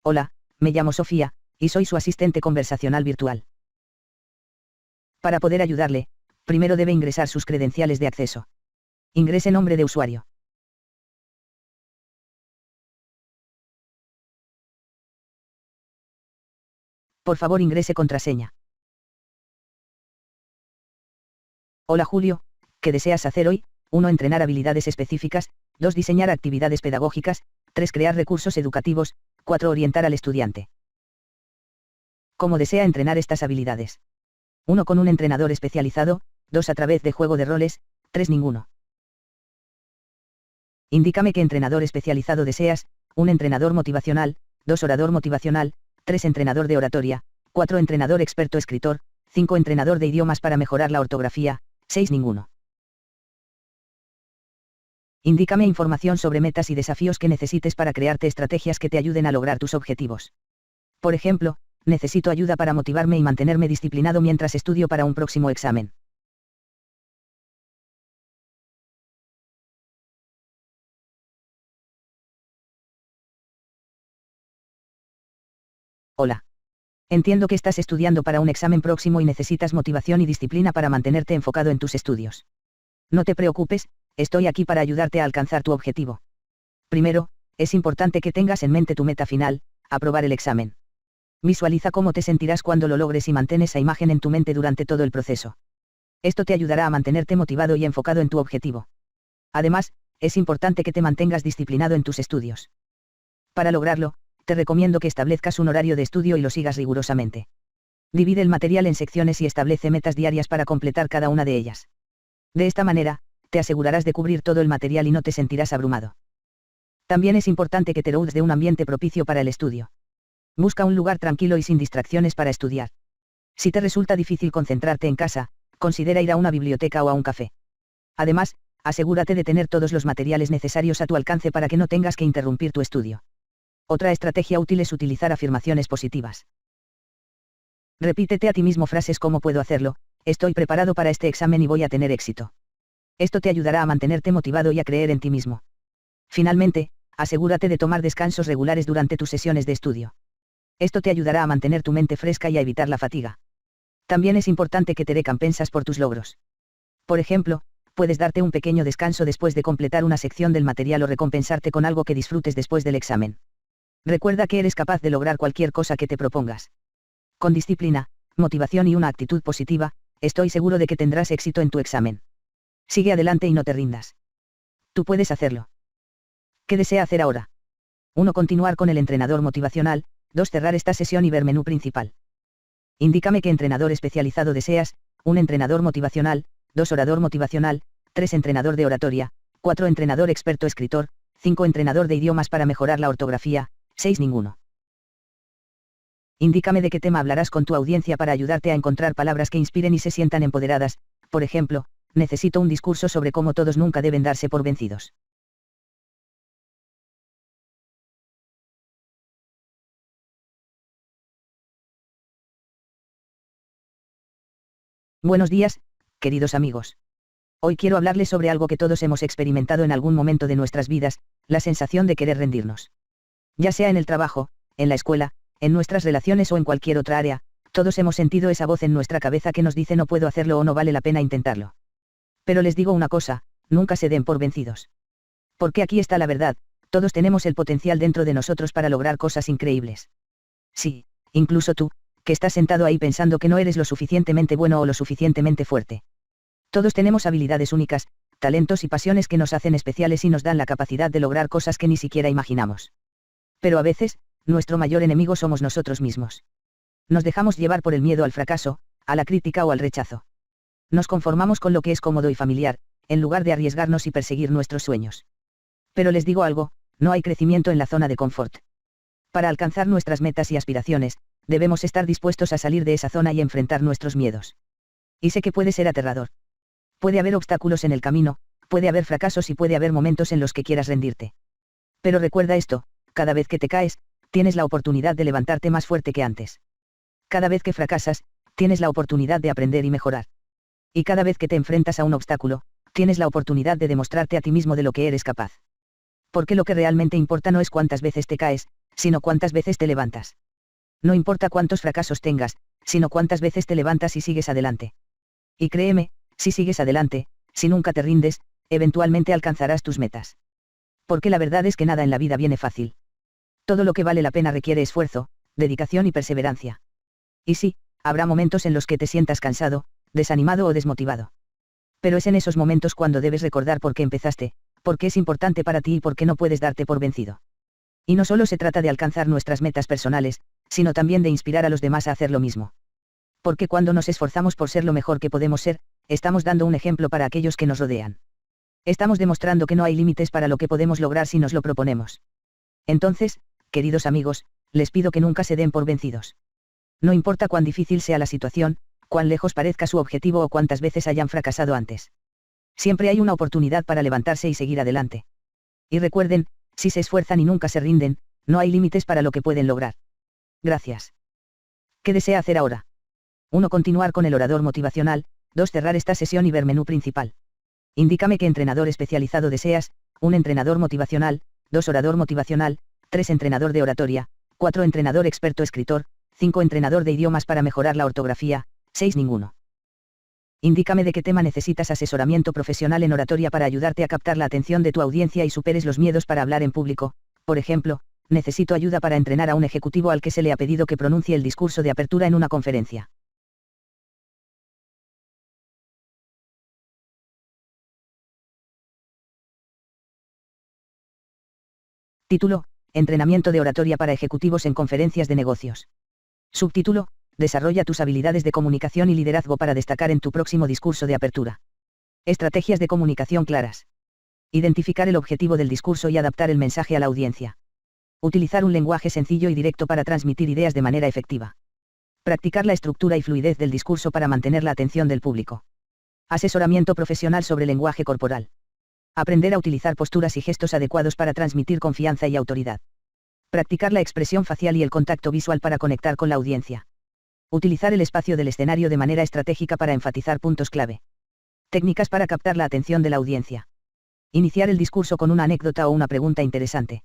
Hola, me llamo Sofía, y soy su asistente conversacional virtual. Para poder ayudarle, primero debe ingresar sus credenciales de acceso. Ingrese nombre de usuario. Por favor, ingrese contraseña. Hola Julio, ¿qué deseas hacer hoy? 1. Entrenar habilidades específicas, 2. Diseñar actividades pedagógicas, 3. Crear recursos educativos, 4. Orientar al estudiante. ¿Cómo desea entrenar estas habilidades? 1. Con un entrenador especializado, 2. A través de juego de roles, 3. Ninguno. Indícame qué entrenador especializado deseas, 1. Entrenador motivacional, 2. Orador motivacional, 3. Entrenador de oratoria, 4. Entrenador experto escritor, 5. Entrenador de idiomas para mejorar la ortografía, 6. Ninguno. Indícame información sobre metas y desafíos que necesites para crearte estrategias que te ayuden a lograr tus objetivos. Por ejemplo, necesito ayuda para motivarme y mantenerme disciplinado mientras estudio para un próximo examen. Hola. Entiendo que estás estudiando para un examen próximo y necesitas motivación y disciplina para mantenerte enfocado en tus estudios. No te preocupes, estoy aquí para ayudarte a alcanzar tu objetivo. Primero, es importante que tengas en mente tu meta final, aprobar el examen. Visualiza cómo te sentirás cuando lo logres y mantén esa imagen en tu mente durante todo el proceso. Esto te ayudará a mantenerte motivado y enfocado en tu objetivo. Además, es importante que te mantengas disciplinado en tus estudios. Para lograrlo, te recomiendo que establezcas un horario de estudio y lo sigas rigurosamente. Divide el material en secciones y establece metas diarias para completar cada una de ellas. De esta manera, te asegurarás de cubrir todo el material y no te sentirás abrumado. También es importante que te rodees de un ambiente propicio para el estudio. Busca un lugar tranquilo y sin distracciones para estudiar. Si te resulta difícil concentrarte en casa, considera ir a una biblioteca o a un café. Además, asegúrate de tener todos los materiales necesarios a tu alcance para que no tengas que interrumpir tu estudio. Otra estrategia útil es utilizar afirmaciones positivas. Repítete a ti mismo frases como puedo hacerlo, estoy preparado para este examen y voy a tener éxito. Esto te ayudará a mantenerte motivado y a creer en ti mismo. Finalmente, asegúrate de tomar descansos regulares durante tus sesiones de estudio. Esto te ayudará a mantener tu mente fresca y a evitar la fatiga. También es importante que te recompensas por tus logros. Por ejemplo, puedes darte un pequeño descanso después de completar una sección del material o recompensarte con algo que disfrutes después del examen. Recuerda que eres capaz de lograr cualquier cosa que te propongas. Con disciplina, motivación y una actitud positiva, estoy seguro de que tendrás éxito en tu examen. Sigue adelante y no te rindas. Tú puedes hacerlo. ¿Qué desea hacer ahora? 1. Continuar con el entrenador motivacional, 2. Cerrar esta sesión y ver menú principal. Indícame qué entrenador especializado deseas, 1. Entrenador motivacional, 2. Orador motivacional, 3. Entrenador de oratoria, 4. Entrenador experto escritor, 5. Entrenador de idiomas para mejorar la ortografía, 6. Ninguno. Indícame de qué tema hablarás con tu audiencia para ayudarte a encontrar palabras que inspiren y se sientan empoderadas. Por ejemplo, necesito un discurso sobre cómo todos nunca deben darse por vencidos. Buenos días, queridos amigos. Hoy quiero hablarles sobre algo que todos hemos experimentado en algún momento de nuestras vidas, la sensación de querer rendirnos. Ya sea en el trabajo, en la escuela, en nuestras relaciones o en cualquier otra área, todos hemos sentido esa voz en nuestra cabeza que nos dice no puedo hacerlo o no vale la pena intentarlo. Pero les digo una cosa, nunca se den por vencidos. Porque aquí está la verdad, todos tenemos el potencial dentro de nosotros para lograr cosas increíbles. Sí, incluso tú, que estás sentado ahí pensando que no eres lo suficientemente bueno o lo suficientemente fuerte. Todos tenemos habilidades únicas, talentos y pasiones que nos hacen especiales y nos dan la capacidad de lograr cosas que ni siquiera imaginamos. Pero a veces, nuestro mayor enemigo somos nosotros mismos. Nos dejamos llevar por el miedo al fracaso, a la crítica o al rechazo. Nos conformamos con lo que es cómodo y familiar, en lugar de arriesgarnos y perseguir nuestros sueños. Pero les digo algo, no hay crecimiento en la zona de confort. Para alcanzar nuestras metas y aspiraciones, debemos estar dispuestos a salir de esa zona y enfrentar nuestros miedos. Y sé que puede ser aterrador. Puede haber obstáculos en el camino, puede haber fracasos y puede haber momentos en los que quieras rendirte. Pero recuerda esto, cada vez que te caes, tienes la oportunidad de levantarte más fuerte que antes. Cada vez que fracasas, tienes la oportunidad de aprender y mejorar. Y cada vez que te enfrentas a un obstáculo, tienes la oportunidad de demostrarte a ti mismo de lo que eres capaz. Porque lo que realmente importa no es cuántas veces te caes, sino cuántas veces te levantas. No importa cuántos fracasos tengas, sino cuántas veces te levantas y sigues adelante. Y créeme, si sigues adelante, si nunca te rindes, eventualmente alcanzarás tus metas. Porque la verdad es que nada en la vida viene fácil. Todo lo que vale la pena requiere esfuerzo, dedicación y perseverancia. Y sí, habrá momentos en los que te sientas cansado, desanimado o desmotivado. Pero es en esos momentos cuando debes recordar por qué empezaste, por qué es importante para ti y por qué no puedes darte por vencido. Y no solo se trata de alcanzar nuestras metas personales, sino también de inspirar a los demás a hacer lo mismo. Porque cuando nos esforzamos por ser lo mejor que podemos ser, estamos dando un ejemplo para aquellos que nos rodean. Estamos demostrando que no hay límites para lo que podemos lograr si nos lo proponemos. Entonces, queridos amigos, les pido que nunca se den por vencidos. No importa cuán difícil sea la situación, cuán lejos parezca su objetivo o cuántas veces hayan fracasado antes. Siempre hay una oportunidad para levantarse y seguir adelante. Y recuerden, si se esfuerzan y nunca se rinden, no hay límites para lo que pueden lograr. Gracias. ¿Qué desea hacer ahora? 1. Continuar con el orador motivacional. 2. Cerrar esta sesión y ver menú principal. Indícame qué entrenador especializado deseas. 1. Entrenador motivacional. 2. Orador motivacional. 3. Entrenador de oratoria. 4. Entrenador experto escritor. 5. Entrenador de idiomas para mejorar la ortografía. 6. Ninguno. Indícame de qué tema necesitas asesoramiento profesional en oratoria para ayudarte a captar la atención de tu audiencia y superes los miedos para hablar en público. Por ejemplo, necesito ayuda para entrenar a un ejecutivo al que se le ha pedido que pronuncie el discurso de apertura en una conferencia. Título: Entrenamiento de oratoria para ejecutivos en conferencias de negocios. Subtítulo: Desarrolla tus habilidades de comunicación y liderazgo para destacar en tu próximo discurso de apertura. Estrategias de comunicación claras. Identificar el objetivo del discurso y adaptar el mensaje a la audiencia. Utilizar un lenguaje sencillo y directo para transmitir ideas de manera efectiva. Practicar la estructura y fluidez del discurso para mantener la atención del público. Asesoramiento profesional sobre lenguaje corporal. Aprender a utilizar posturas y gestos adecuados para transmitir confianza y autoridad. Practicar la expresión facial y el contacto visual para conectar con la audiencia. Utilizar el espacio del escenario de manera estratégica para enfatizar puntos clave. Técnicas para captar la atención de la audiencia. Iniciar el discurso con una anécdota o una pregunta interesante.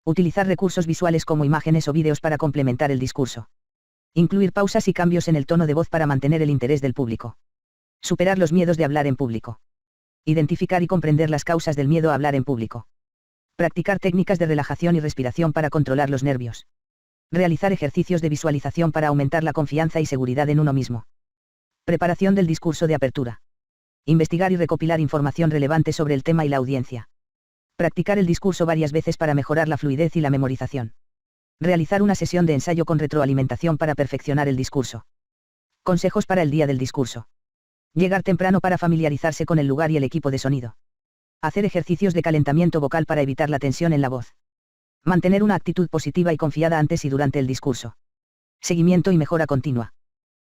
Utilizar recursos visuales como imágenes o vídeos para complementar el discurso. Incluir pausas y cambios en el tono de voz para mantener el interés del público. Superar los miedos de hablar en público. Identificar y comprender las causas del miedo a hablar en público. Practicar técnicas de relajación y respiración para controlar los nervios. Realizar ejercicios de visualización para aumentar la confianza y seguridad en uno mismo. Preparación del discurso de apertura. Investigar y recopilar información relevante sobre el tema y la audiencia. Practicar el discurso varias veces para mejorar la fluidez y la memorización. Realizar una sesión de ensayo con retroalimentación para perfeccionar el discurso. Consejos para el día del discurso. Llegar temprano para familiarizarse con el lugar y el equipo de sonido. Hacer ejercicios de calentamiento vocal para evitar la tensión en la voz. Mantener una actitud positiva y confiada antes y durante el discurso. Seguimiento y mejora continua.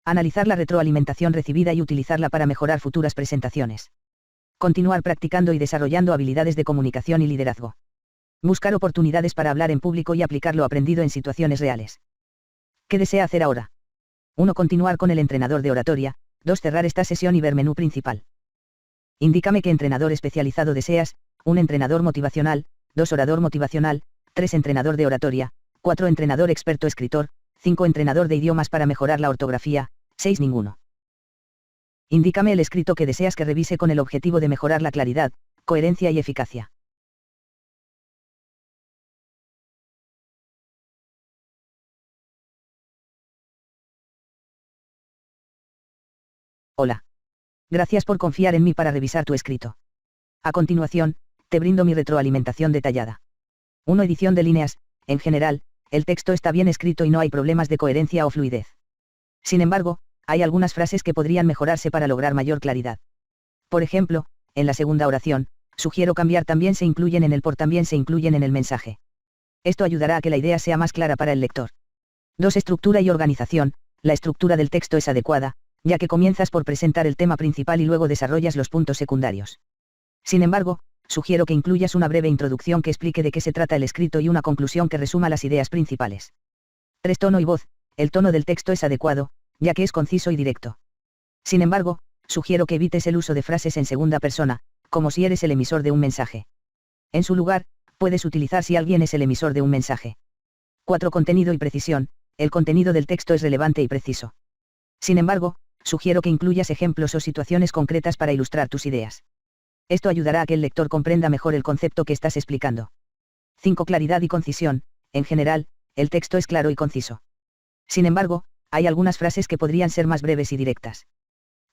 Analizar la retroalimentación recibida y utilizarla para mejorar futuras presentaciones. Continuar practicando y desarrollando habilidades de comunicación y liderazgo. Buscar oportunidades para hablar en público y aplicar lo aprendido en situaciones reales. ¿Qué desea hacer ahora? 1. Continuar con el entrenador de oratoria. 2. Cerrar esta sesión y ver menú principal. Indícame qué entrenador especializado deseas. 1. Entrenador motivacional. 2. Orador motivacional. 3. Entrenador de oratoria. 4. Entrenador experto escritor. 5. Entrenador de idiomas para mejorar la ortografía. 6. Ninguno. Indícame el escrito que deseas que revise con el objetivo de mejorar la claridad, coherencia y eficacia. Hola. Gracias por confiar en mí para revisar tu escrito. A continuación, te brindo mi retroalimentación detallada. 1. Edición de líneas. En general, el texto está bien escrito y no hay problemas de coherencia o fluidez. Sin embargo, hay algunas frases que podrían mejorarse para lograr mayor claridad. Por ejemplo, en la segunda oración, sugiero cambiar también se incluyen en el por también se incluyen en el mensaje. Esto ayudará a que la idea sea más clara para el lector. 2. Estructura y organización. La estructura del texto es adecuada, ya que comienzas por presentar el tema principal y luego desarrollas los puntos secundarios. Sin embargo, sugiero que incluyas una breve introducción que explique de qué se trata el escrito y una conclusión que resuma las ideas principales. 3. Tono y voz. El tono del texto es adecuado, ya que es conciso y directo. Sin embargo, sugiero que evites el uso de frases en segunda persona, como si eres el emisor de un mensaje. En su lugar, puedes utilizar si alguien es el emisor de un mensaje. 4. Contenido y precisión. El contenido del texto es relevante y preciso. Sin embargo, sugiero que incluyas ejemplos o situaciones concretas para ilustrar tus ideas. Esto ayudará a que el lector comprenda mejor el concepto que estás explicando. 5. Claridad y concisión. En general, el texto es claro y conciso. Sin embargo, hay algunas frases que podrían ser más breves y directas.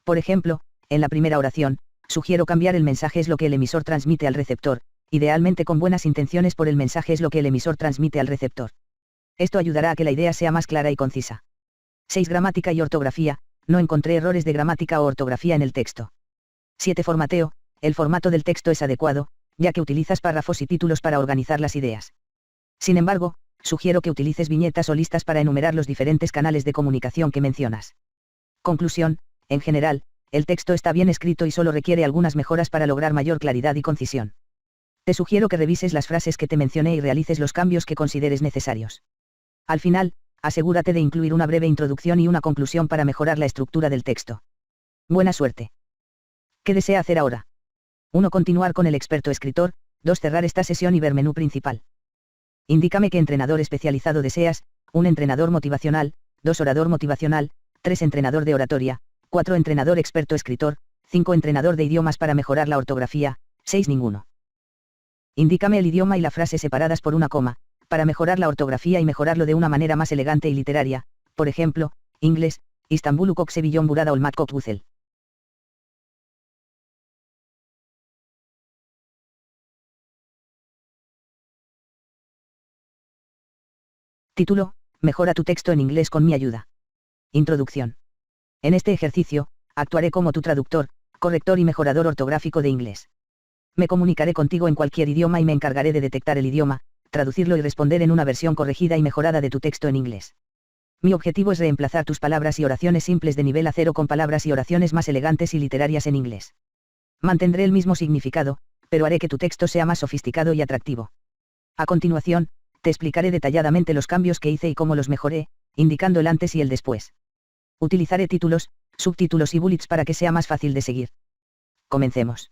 Por ejemplo, en la primera oración, sugiero cambiar el mensaje es lo que el emisor transmite al receptor, idealmente con buenas intenciones por el mensaje es lo que el emisor transmite al receptor. Esto ayudará a que la idea sea más clara y concisa. 6. Gramática y ortografía. No encontré errores de gramática o ortografía en el texto. 7. Formateo. El formato del texto es adecuado, ya que utilizas párrafos y títulos para organizar las ideas. Sin embargo, sugiero que utilices viñetas o listas para enumerar los diferentes canales de comunicación que mencionas. Conclusión. En general, el texto está bien escrito y solo requiere algunas mejoras para lograr mayor claridad y concisión. Te sugiero que revises las frases que te mencioné y realices los cambios que consideres necesarios. Al final, asegúrate de incluir una breve introducción y una conclusión para mejorar la estructura del texto. Buena suerte. ¿Qué desea hacer ahora? 1. Continuar con el experto escritor. 2. Cerrar esta sesión y ver menú principal. Indícame qué entrenador especializado deseas. 1. Entrenador motivacional. 2. Orador motivacional. 3. Entrenador de oratoria. 4. Entrenador experto escritor. 5. Entrenador de idiomas para mejorar la ortografía. 6. Ninguno. Indícame el idioma y la frase separadas por una coma, para mejorar la ortografía y mejorarlo de una manera más elegante y literaria, por ejemplo, inglés, İstanbul Ukokseviyon burada olmak çok güzel. Título, mejora tu texto en inglés con mi ayuda. Introducción. En este ejercicio, actuaré como tu traductor, corrector y mejorador ortográfico de inglés. Me comunicaré contigo en cualquier idioma y me encargaré de detectar el idioma, traducirlo y responder en una versión corregida y mejorada de tu texto en inglés. Mi objetivo es reemplazar tus palabras y oraciones simples de nivel A0 con palabras y oraciones más elegantes y literarias en inglés. Mantendré el mismo significado, pero haré que tu texto sea más sofisticado y atractivo. A continuación, te explicaré detalladamente los cambios que hice y cómo los mejoré, indicando el antes y el después. Utilizaré títulos, subtítulos y bullets para que sea más fácil de seguir. Comencemos.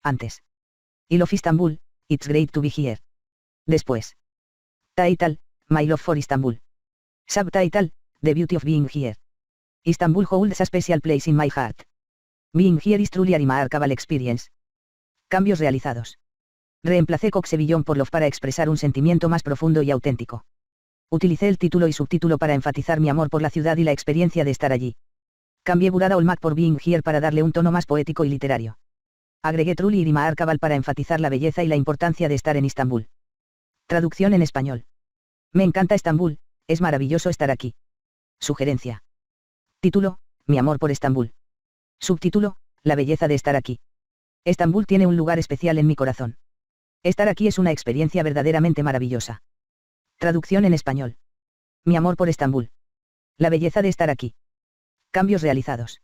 Antes. I love Istanbul, it's great to be here. Después. Title, My love for Istanbul. Subtitle, The beauty of being here. Istanbul holds a special place in my heart. Being here is truly a remarkable experience. Cambios realizados. Reemplacé Coxevillón por love para expresar un sentimiento más profundo y auténtico. Utilicé el título y subtítulo para enfatizar mi amor por la ciudad y la experiencia de estar allí. Cambié Burada Olmak por Being Here para darle un tono más poético y literario. Agregué Truly y remarkable para enfatizar la belleza y la importancia de estar en Istambul. Traducción en español. Me encanta Estambul, es maravilloso estar aquí. Sugerencia. Título, Mi amor por Estambul. Subtítulo, La belleza de estar aquí. Estambul tiene un lugar especial en mi corazón. Estar aquí es una experiencia verdaderamente maravillosa. Traducción en español. Mi amor por Estambul. La belleza de estar aquí. Cambios realizados.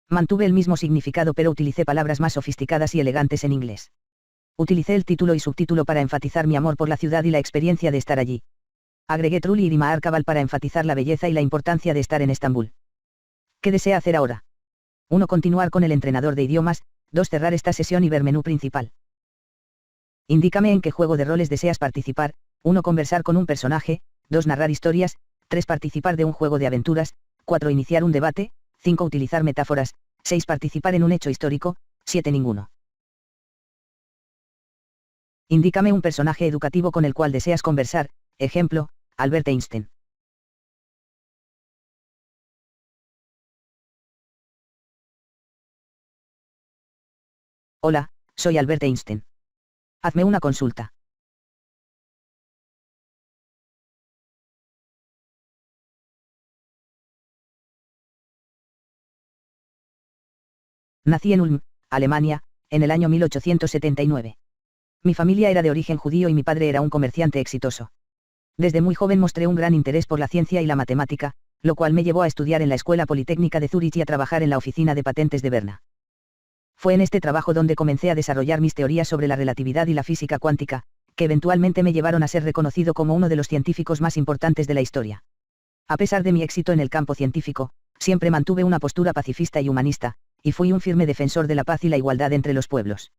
Mantuve el mismo significado pero utilicé palabras más sofisticadas y elegantes en inglés. Utilicé el título y subtítulo para enfatizar mi amor por la ciudad y la experiencia de estar allí. Agregué Truly y remarkable para enfatizar la belleza y la importancia de estar en Estambul. ¿Qué desea hacer ahora? 1. Continuar con el entrenador de idiomas. 2. Cerrar esta sesión y ver menú principal. Indícame en qué juego de roles deseas participar. 1. Conversar con un personaje. 2. Narrar historias. 3. Participar de un juego de aventuras. 4. Iniciar un debate. 5. Utilizar metáforas. 6. Participar en un hecho histórico. 7. Ninguno. Indícame un personaje educativo con el cual deseas conversar. Ejemplo, Albert Einstein. Hola, soy Albert Einstein. Hazme una consulta. Nací en Ulm, Alemania, en el año 1879. Mi familia era de origen judío y mi padre era un comerciante exitoso. Desde muy joven mostré un gran interés por la ciencia y la matemática, lo cual me llevó a estudiar en la Escuela Politécnica de Zúrich y a trabajar en la oficina de patentes de Berna. Fue en este trabajo donde comencé a desarrollar mis teorías sobre la relatividad y la física cuántica, que eventualmente me llevaron a ser reconocido como uno de los científicos más importantes de la historia. A pesar de mi éxito en el campo científico, siempre mantuve una postura pacifista y humanista, y fui un firme defensor de la paz y la igualdad entre los pueblos.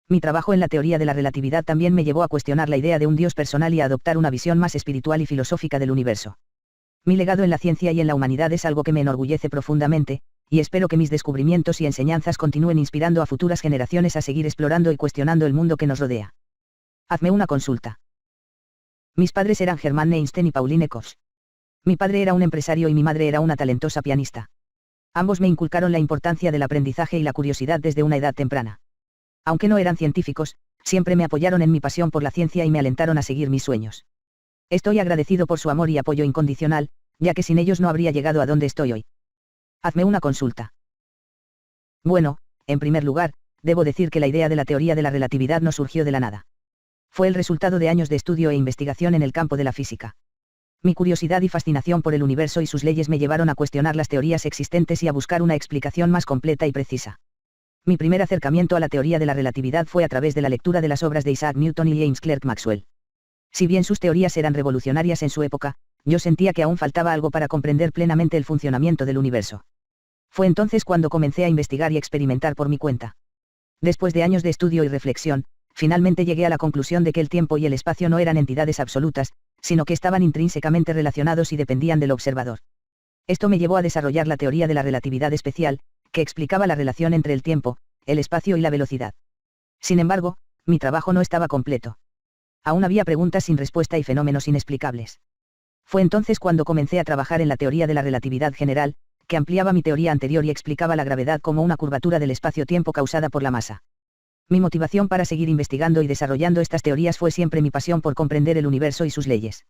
Mi trabajo en la teoría de la relatividad también me llevó a cuestionar la idea de un Dios personal y a adoptar una visión más espiritual y filosófica del universo. Mi legado en la ciencia y en la humanidad es algo que me enorgullece profundamente, y espero que mis descubrimientos y enseñanzas continúen inspirando a futuras generaciones a seguir explorando y cuestionando el mundo que nos rodea. Hazme una consulta. Mis padres eran Germán Einstein y Pauline Koch. Mi padre era un empresario y mi madre era una talentosa pianista. Ambos me inculcaron la importancia del aprendizaje y la curiosidad desde una edad temprana. Aunque no eran científicos, siempre me apoyaron en mi pasión por la ciencia y me alentaron a seguir mis sueños. Estoy agradecido por su amor y apoyo incondicional, ya que sin ellos no habría llegado a donde estoy hoy. Hazme una consulta. Bueno, en primer lugar, debo decir que la idea de la teoría de la relatividad no surgió de la nada. Fue el resultado de años de estudio e investigación en el campo de la física. Mi curiosidad y fascinación por el universo y sus leyes me llevaron a cuestionar las teorías existentes y a buscar una explicación más completa y precisa. Mi primer acercamiento a la teoría de la relatividad fue a través de la lectura de las obras de Isaac Newton y James Clerk Maxwell. Si bien sus teorías eran revolucionarias en su época, yo sentía que aún faltaba algo para comprender plenamente el funcionamiento del universo. Fue entonces cuando comencé a investigar y experimentar por mi cuenta. Después de años de estudio y reflexión, finalmente llegué a la conclusión de que el tiempo y el espacio no eran entidades absolutas, sino que estaban intrínsecamente relacionados y dependían del observador. Esto me llevó a desarrollar la teoría de la relatividad especial, que explicaba la relación entre el tiempo, el espacio y la velocidad. Sin embargo, mi trabajo no estaba completo. Aún había preguntas sin respuesta y fenómenos inexplicables. Fue entonces cuando comencé a trabajar en la teoría de la relatividad general, que ampliaba mi teoría anterior y explicaba la gravedad como una curvatura del espacio-tiempo causada por la masa. Mi motivación para seguir investigando y desarrollando estas teorías fue siempre mi pasión por comprender el universo y sus leyes.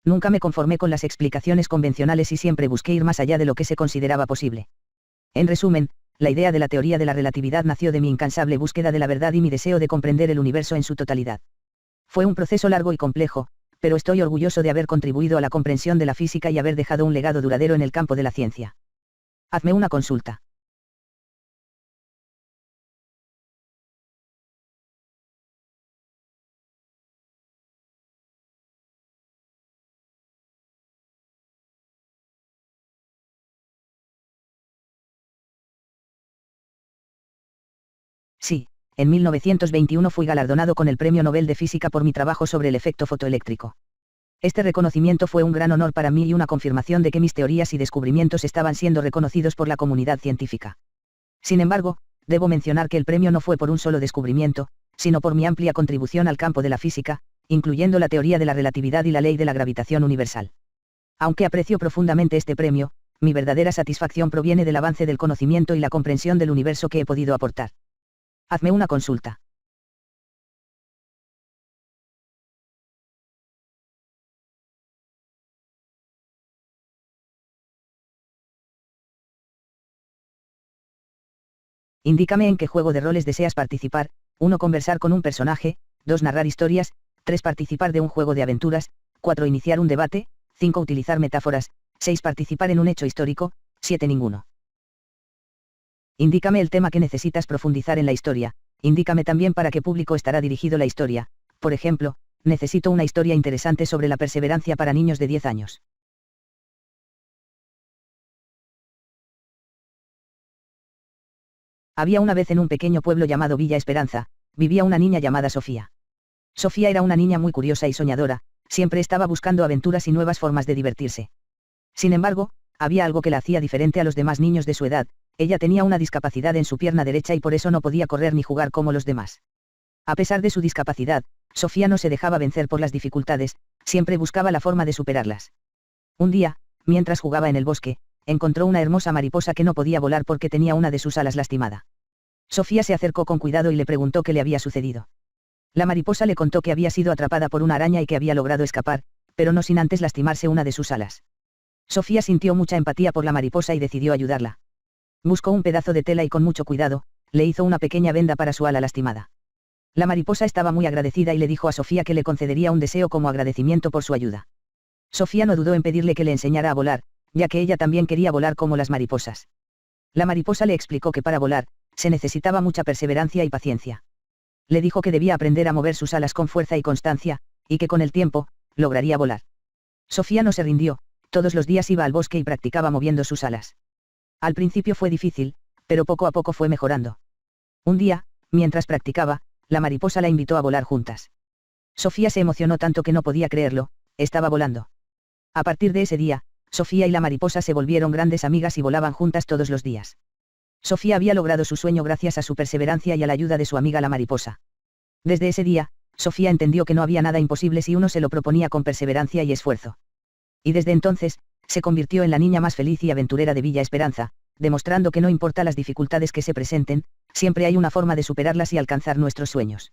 Nunca me conformé con las explicaciones convencionales y siempre busqué ir más allá de lo que se consideraba posible. En resumen, la idea de la teoría de la relatividad nació de mi incansable búsqueda de la verdad y mi deseo de comprender el universo en su totalidad. Fue un proceso largo y complejo, pero estoy orgulloso de haber contribuido a la comprensión de la física y haber dejado un legado duradero en el campo de la ciencia. Hazme una consulta. Sí, en 1921 fui galardonado con el Premio Nobel de Física por mi trabajo sobre el efecto fotoeléctrico. Este reconocimiento fue un gran honor para mí y una confirmación de que mis teorías y descubrimientos estaban siendo reconocidos por la comunidad científica. Sin embargo, debo mencionar que el premio no fue por un solo descubrimiento, sino por mi amplia contribución al campo de la física, incluyendo la teoría de la relatividad y la ley de la gravitación universal. Aunque aprecio profundamente este premio, mi verdadera satisfacción proviene del avance del conocimiento y la comprensión del universo que he podido aportar. Hazme una consulta. Indícame en qué juego de roles deseas participar: 1. Conversar con un personaje, 2. Narrar historias, 3. Participar de un juego de aventuras, 4. Iniciar un debate, 5. Utilizar metáforas, 6. Participar en un hecho histórico, 7. Ninguno. Indícame el tema que necesitas profundizar en la historia, indícame también para qué público estará dirigido la historia. Por ejemplo, necesito una historia interesante sobre la perseverancia para niños de 10 años. Había una vez en un pequeño pueblo llamado Villa Esperanza, vivía una niña llamada Sofía. Sofía era una niña muy curiosa y soñadora, siempre estaba buscando aventuras y nuevas formas de divertirse. Sin embargo, había algo que la hacía diferente a los demás niños de su edad: ella tenía una discapacidad en su pierna derecha y por eso no podía correr ni jugar como los demás. A pesar de su discapacidad, Sofía no se dejaba vencer por las dificultades, siempre buscaba la forma de superarlas. Un día, mientras jugaba en el bosque, encontró una hermosa mariposa que no podía volar porque tenía una de sus alas lastimada. Sofía se acercó con cuidado y le preguntó qué le había sucedido. La mariposa le contó que había sido atrapada por una araña y que había logrado escapar, pero no sin antes lastimarse una de sus alas. Sofía sintió mucha empatía por la mariposa y decidió ayudarla. Buscó un pedazo de tela y con mucho cuidado, le hizo una pequeña venda para su ala lastimada. La mariposa estaba muy agradecida y le dijo a Sofía que le concedería un deseo como agradecimiento por su ayuda. Sofía no dudó en pedirle que le enseñara a volar, ya que ella también quería volar como las mariposas. La mariposa le explicó que para volar, se necesitaba mucha perseverancia y paciencia. Le dijo que debía aprender a mover sus alas con fuerza y constancia, y que con el tiempo, lograría volar. Sofía no se rindió, todos los días iba al bosque y practicaba moviendo sus alas. Al principio fue difícil, pero poco a poco fue mejorando. Un día, mientras practicaba, la mariposa la invitó a volar juntas. Sofía se emocionó tanto que no podía creerlo, estaba volando. A partir de ese día, Sofía y la mariposa se volvieron grandes amigas y volaban juntas todos los días. Sofía había logrado su sueño gracias a su perseverancia y a la ayuda de su amiga la mariposa. Desde ese día, Sofía entendió que no había nada imposible si uno se lo proponía con perseverancia y esfuerzo. Y desde entonces, se convirtió en la niña más feliz y aventurera de Villa Esperanza, demostrando que no importa las dificultades que se presenten, siempre hay una forma de superarlas y alcanzar nuestros sueños.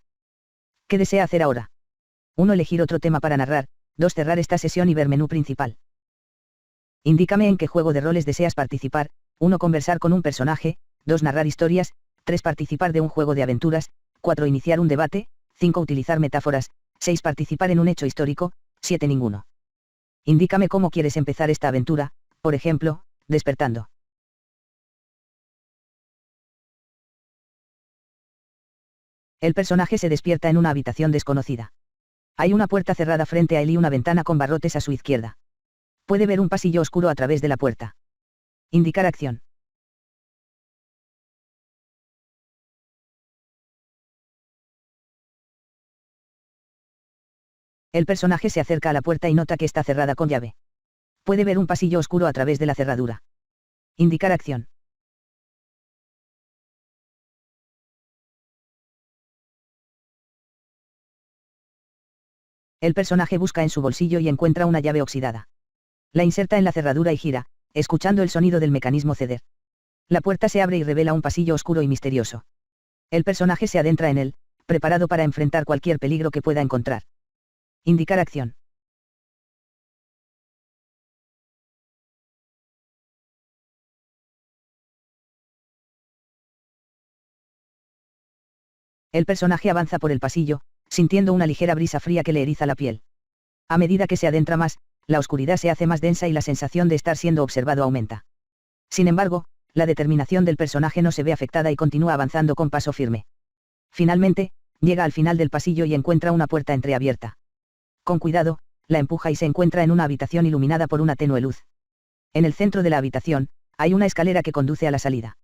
¿Qué desea hacer ahora? 1. Elegir otro tema para narrar. 2. Cerrar esta sesión y ver menú principal. Indícame en qué juego de roles deseas participar. 1. Conversar con un personaje. 2. Narrar historias. 3. Participar de un juego de aventuras. 4. Iniciar un debate. 5. Utilizar metáforas. 6. Participar en un hecho histórico. 7. Ninguno. Indícame cómo quieres empezar esta aventura, por ejemplo, despertando. El personaje se despierta en una habitación desconocida. Hay una puerta cerrada frente a él y una ventana con barrotes a su izquierda. Puede ver un pasillo oscuro a través de la puerta. Indicar acción. El personaje se acerca a la puerta y nota que está cerrada con llave. Puede ver un pasillo oscuro a través de la cerradura. Indicar acción. El personaje busca en su bolsillo y encuentra una llave oxidada. La inserta en la cerradura y gira, escuchando el sonido del mecanismo ceder. La puerta se abre y revela un pasillo oscuro y misterioso. El personaje se adentra en él, preparado para enfrentar cualquier peligro que pueda encontrar. Indicar acción. El personaje avanza por el pasillo, sintiendo una ligera brisa fría que le eriza la piel. A medida que se adentra más, la oscuridad se hace más densa y la sensación de estar siendo observado aumenta. Sin embargo, la determinación del personaje no se ve afectada y continúa avanzando con paso firme. Finalmente, llega al final del pasillo y encuentra una puerta entreabierta. Con cuidado, la empuja y se encuentra en una habitación iluminada por una tenue luz. En el centro de la habitación, hay una escalera que conduce a la salida.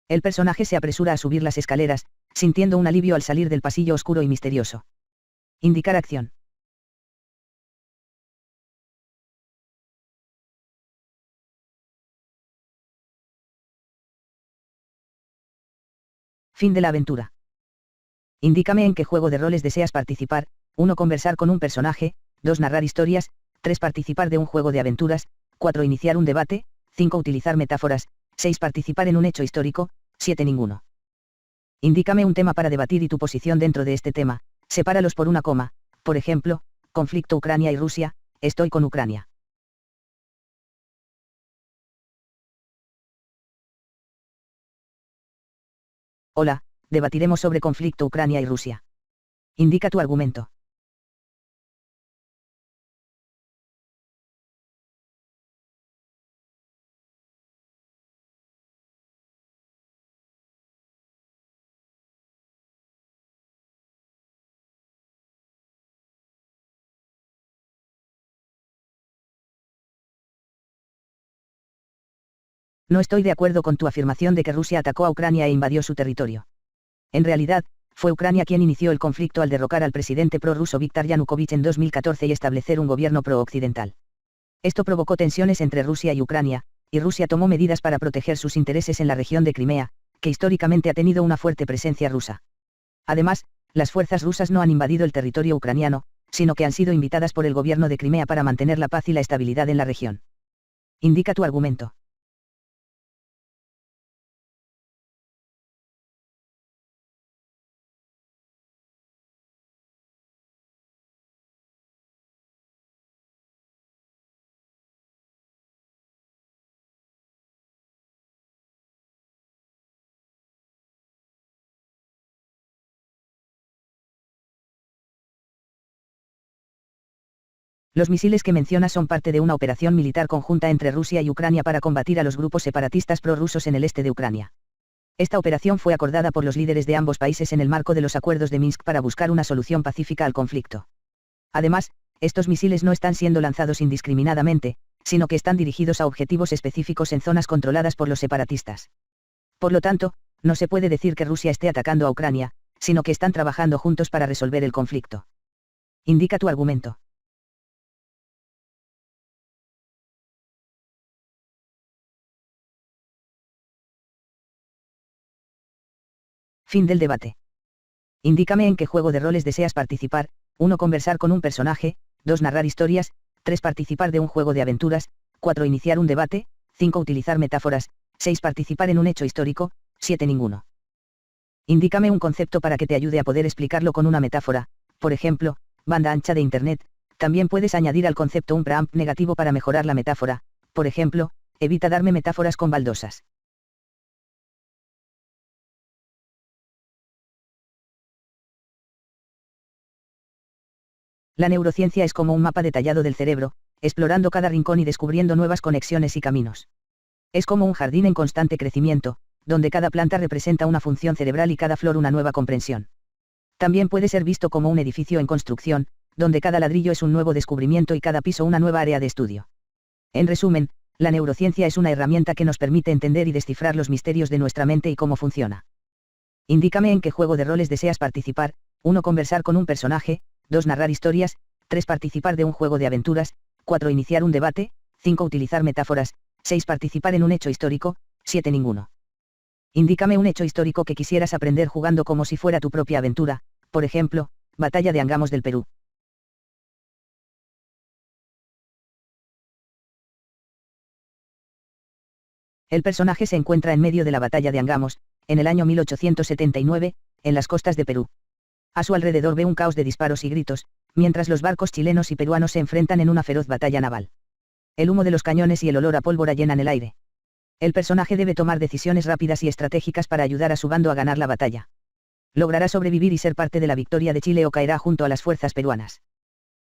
El personaje se apresura a subir las escaleras, sintiendo un alivio al salir del pasillo oscuro y misterioso. Indicar acción. Fin de la aventura. Indícame en qué juego de roles deseas participar. 1. Conversar con un personaje. 2. Narrar historias. 3. Participar de un juego de aventuras. 4. Iniciar un debate. 5. Utilizar metáforas. 6. Participar en un hecho histórico. 7. Ninguno. Indícame un tema para debatir y tu posición dentro de este tema. Sepáralos por una coma. Por ejemplo, conflicto Ucrania y Rusia. Estoy con Ucrania. Hola, debatiremos sobre conflicto Ucrania y Rusia. Indica tu argumento. No estoy de acuerdo con tu afirmación de que Rusia atacó a Ucrania e invadió su territorio. En realidad, fue Ucrania quien inició el conflicto al derrocar al presidente prorruso Viktor Yanukovych en 2014 y establecer un gobierno pro-occidental. Esto provocó tensiones entre Rusia y Ucrania, y Rusia tomó medidas para proteger sus intereses en la región de Crimea, que históricamente ha tenido una fuerte presencia rusa. Además, las fuerzas rusas no han invadido el territorio ucraniano, sino que han sido invitadas por el gobierno de Crimea para mantener la paz y la estabilidad en la región. Indica tu argumento. Los misiles que mencionas son parte de una operación militar conjunta entre Rusia y Ucrania para combatir a los grupos separatistas prorrusos en el este de Ucrania. Esta operación fue acordada por los líderes de ambos países en el marco de los acuerdos de Minsk para buscar una solución pacífica al conflicto. Además, estos misiles no están siendo lanzados indiscriminadamente, sino que están dirigidos a objetivos específicos en zonas controladas por los separatistas. Por lo tanto, no se puede decir que Rusia esté atacando a Ucrania, sino que están trabajando juntos para resolver el conflicto. Indica tu argumento. Fin del debate. Indícame en qué juego de roles deseas participar. 1. Conversar con un personaje. 2. Narrar historias. 3. Participar de un juego de aventuras. 4. Iniciar un debate. 5. Utilizar metáforas. 6. Participar en un hecho histórico. 7. Ninguno. Indícame un concepto para que te ayude a poder explicarlo con una metáfora. Por ejemplo, banda ancha de Internet. También puedes añadir al concepto un preamp negativo para mejorar la metáfora. Por ejemplo, evita darme metáforas con baldosas. La neurociencia es como un mapa detallado del cerebro, explorando cada rincón y descubriendo nuevas conexiones y caminos. Es como un jardín en constante crecimiento, donde cada planta representa una función cerebral y cada flor una nueva comprensión. También puede ser visto como un edificio en construcción, donde cada ladrillo es un nuevo descubrimiento y cada piso una nueva área de estudio. En resumen, la neurociencia es una herramienta que nos permite entender y descifrar los misterios de nuestra mente y cómo funciona. Indícame en qué juego de roles deseas participar. 1. Conversar con un personaje. 2. Narrar historias. 3. Participar de un juego de aventuras. 4. Iniciar un debate. 5. Utilizar metáforas. 6. Participar en un hecho histórico. 7. Ninguno. Indícame un hecho histórico que quisieras aprender jugando como si fuera tu propia aventura. Por ejemplo, Batalla de Angamos del Perú. El personaje se encuentra en medio de la Batalla de Angamos, en el año 1879, en las costas de Perú. A su alrededor ve un caos de disparos y gritos, mientras los barcos chilenos y peruanos se enfrentan en una feroz batalla naval. El humo de los cañones y el olor a pólvora llenan el aire. El personaje debe tomar decisiones rápidas y estratégicas para ayudar a su bando a ganar la batalla. ¿Logrará sobrevivir y ser parte de la victoria de Chile o caerá junto a las fuerzas peruanas?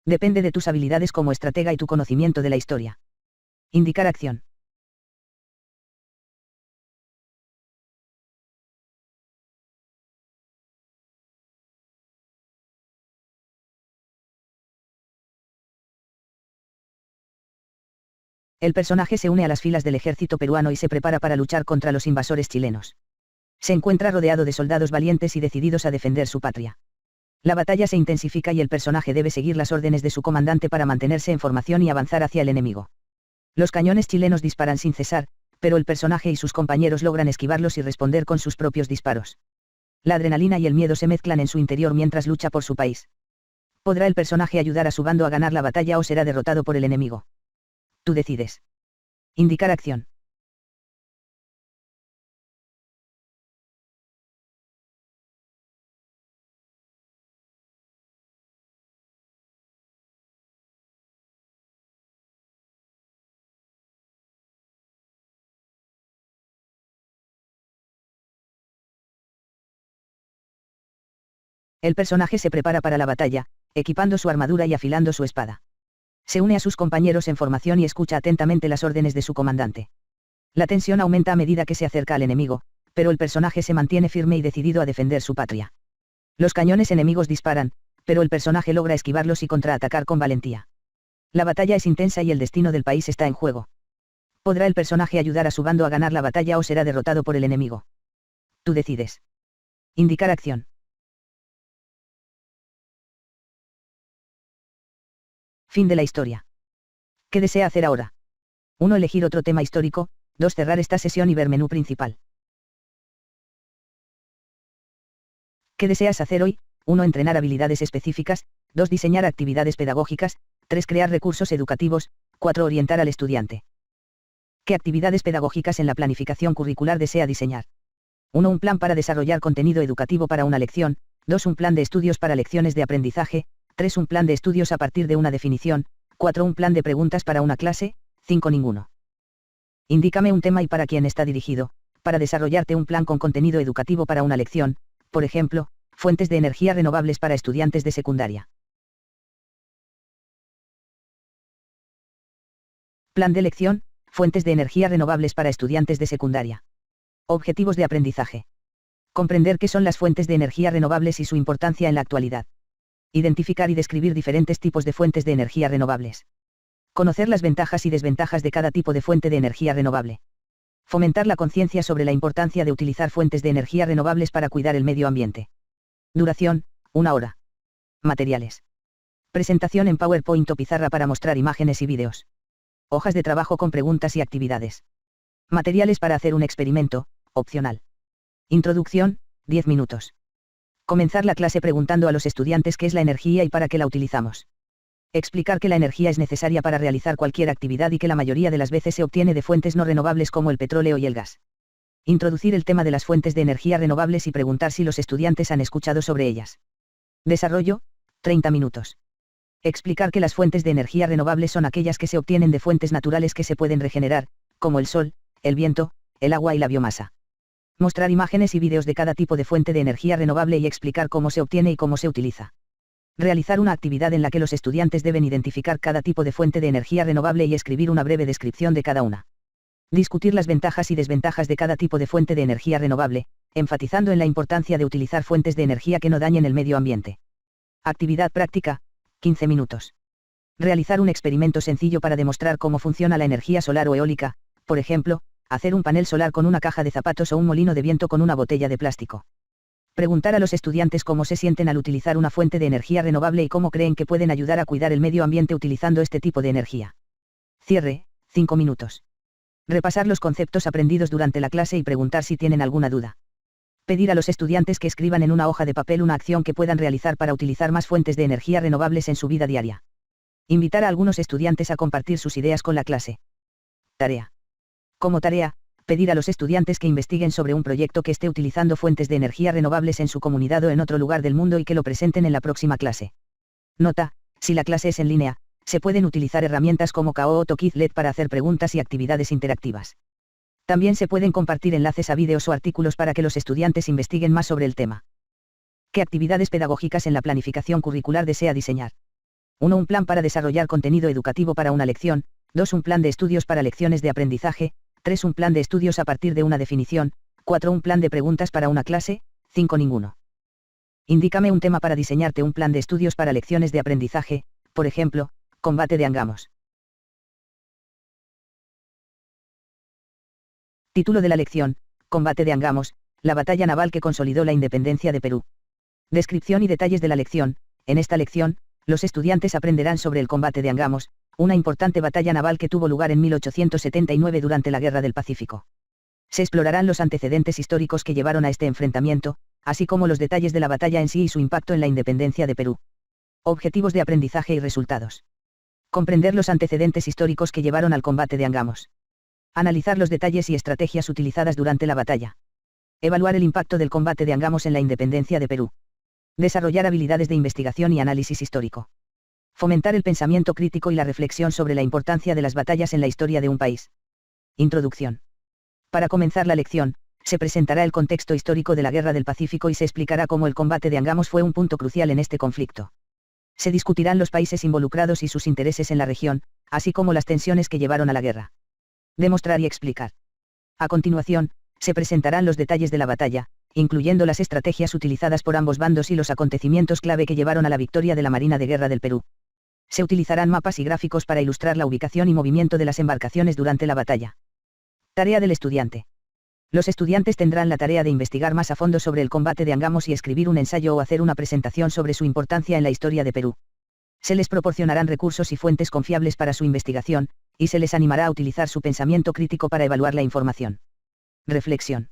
Depende de tus habilidades como estratega y tu conocimiento de la historia. Indicar acción. El personaje se une a las filas del ejército peruano y se prepara para luchar contra los invasores chilenos. Se encuentra rodeado de soldados valientes y decididos a defender su patria. La batalla se intensifica y el personaje debe seguir las órdenes de su comandante para mantenerse en formación y avanzar hacia el enemigo. Los cañones chilenos disparan sin cesar, pero el personaje y sus compañeros logran esquivarlos y responder con sus propios disparos. La adrenalina y el miedo se mezclan en su interior mientras lucha por su país. ¿Podrá el personaje ayudar a su bando a ganar la batalla o será derrotado por el enemigo? Tú decides. Indicar acción. El personaje se prepara para la batalla, equipando su armadura y afilando su espada. Se une a sus compañeros en formación y escucha atentamente las órdenes de su comandante. La tensión aumenta a medida que se acerca al enemigo, pero el personaje se mantiene firme y decidido a defender su patria. Los cañones enemigos disparan, pero el personaje logra esquivarlos y contraatacar con valentía. La batalla es intensa y el destino del país está en juego. ¿Podrá el personaje ayudar a su bando a ganar la batalla o será derrotado por el enemigo? Tú decides. Indicar acción. Fin de la historia. ¿Qué desea hacer ahora? 1. Elegir otro tema histórico. 2. Cerrar esta sesión y ver menú principal. ¿Qué deseas hacer hoy? 1. Entrenar habilidades específicas. 2. Diseñar actividades pedagógicas. 3. Crear recursos educativos. 4. Orientar al estudiante. ¿Qué actividades pedagógicas en la planificación curricular desea diseñar? 1. Un plan para desarrollar contenido educativo para una lección. 2. Un plan de estudios para lecciones de aprendizaje. 3. Un plan de estudios a partir de una definición. 4. Un plan de preguntas para una clase. 5. Ninguno. Indícame un tema y para quién está dirigido, para desarrollarte un plan con contenido educativo para una lección, por ejemplo, fuentes de energía renovables para estudiantes de secundaria. Plan de lección, fuentes de energía renovables para estudiantes de secundaria. Objetivos de aprendizaje. Comprender qué son las fuentes de energía renovables y su importancia en la actualidad. Identificar y describir diferentes tipos de fuentes de energía renovables. Conocer las ventajas y desventajas de cada tipo de fuente de energía renovable. Fomentar la conciencia sobre la importancia de utilizar fuentes de energía renovables para cuidar el medio ambiente. Duración, 1 hora. Materiales. Presentación en PowerPoint o pizarra para mostrar imágenes y vídeos. Hojas de trabajo con preguntas y actividades. Materiales para hacer un experimento, opcional. Introducción, 10 minutos. Comenzar la clase preguntando a los estudiantes qué es la energía y para qué la utilizamos. Explicar que la energía es necesaria para realizar cualquier actividad y que la mayoría de las veces se obtiene de fuentes no renovables como el petróleo y el gas. Introducir el tema de las fuentes de energía renovables y preguntar si los estudiantes han escuchado sobre ellas. Desarrollo, 30 minutos. Explicar que las fuentes de energía renovables son aquellas que se obtienen de fuentes naturales que se pueden regenerar, como el sol, el viento, el agua y la biomasa. Mostrar imágenes y vídeos de cada tipo de fuente de energía renovable y explicar cómo se obtiene y cómo se utiliza. Realizar una actividad en la que los estudiantes deben identificar cada tipo de fuente de energía renovable y escribir una breve descripción de cada una. Discutir las ventajas y desventajas de cada tipo de fuente de energía renovable, enfatizando en la importancia de utilizar fuentes de energía que no dañen el medio ambiente. Actividad práctica, 15 minutos. Realizar un experimento sencillo para demostrar cómo funciona la energía solar o eólica, por ejemplo, hacer un panel solar con una caja de zapatos o un molino de viento con una botella de plástico. Preguntar a los estudiantes cómo se sienten al utilizar una fuente de energía renovable y cómo creen que pueden ayudar a cuidar el medio ambiente utilizando este tipo de energía. Cierre, 5 minutos. Repasar los conceptos aprendidos durante la clase y preguntar si tienen alguna duda. Pedir a los estudiantes que escriban en una hoja de papel una acción que puedan realizar para utilizar más fuentes de energía renovables en su vida diaria. Invitar a algunos estudiantes a compartir sus ideas con la clase. Tarea. Como tarea, pedir a los estudiantes que investiguen sobre un proyecto que esté utilizando fuentes de energía renovables en su comunidad o en otro lugar del mundo y que lo presenten en la próxima clase. Nota, si la clase es en línea, se pueden utilizar herramientas como Kahoot o Quizlet para hacer preguntas y actividades interactivas. También se pueden compartir enlaces a vídeos o artículos para que los estudiantes investiguen más sobre el tema. ¿Qué actividades pedagógicas en la planificación curricular desea diseñar? 1. Un plan para desarrollar contenido educativo para una lección. 2. Un plan de estudios para lecciones de aprendizaje. 3. Un plan de estudios a partir de una definición. 4. Un plan de preguntas para una clase. 5. Ninguno. Indícame un tema para diseñarte un plan de estudios para lecciones de aprendizaje, por ejemplo, combate de Angamos. Título de la lección, Combate de Angamos, la batalla naval que consolidó la independencia de Perú. Descripción y detalles de la lección. En esta lección, los estudiantes aprenderán sobre el combate de Angamos, una importante batalla naval que tuvo lugar en 1879 durante la Guerra del Pacífico. Se explorarán los antecedentes históricos que llevaron a este enfrentamiento, así como los detalles de la batalla en sí y su impacto en la independencia de Perú. Objetivos de aprendizaje y resultados. Comprender los antecedentes históricos que llevaron al combate de Angamos. Analizar los detalles y estrategias utilizadas durante la batalla. Evaluar el impacto del combate de Angamos en la independencia de Perú. Desarrollar habilidades de investigación y análisis histórico. Fomentar el pensamiento crítico y la reflexión sobre la importancia de las batallas en la historia de un país. Introducción. Para comenzar la lección, se presentará el contexto histórico de la Guerra del Pacífico y se explicará cómo el combate de Angamos fue un punto crucial en este conflicto. Se discutirán los países involucrados y sus intereses en la región, así como las tensiones que llevaron a la guerra. Demostrar y explicar. A continuación, se presentarán los detalles de la batalla, incluyendo las estrategias utilizadas por ambos bandos y los acontecimientos clave que llevaron a la victoria de la Marina de Guerra del Perú. Se utilizarán mapas y gráficos para ilustrar la ubicación y movimiento de las embarcaciones durante la batalla. Tarea del estudiante. Los estudiantes tendrán la tarea de investigar más a fondo sobre el combate de Angamos y escribir un ensayo o hacer una presentación sobre su importancia en la historia de Perú. Se les proporcionarán recursos y fuentes confiables para su investigación, y se les animará a utilizar su pensamiento crítico para evaluar la información. Reflexión.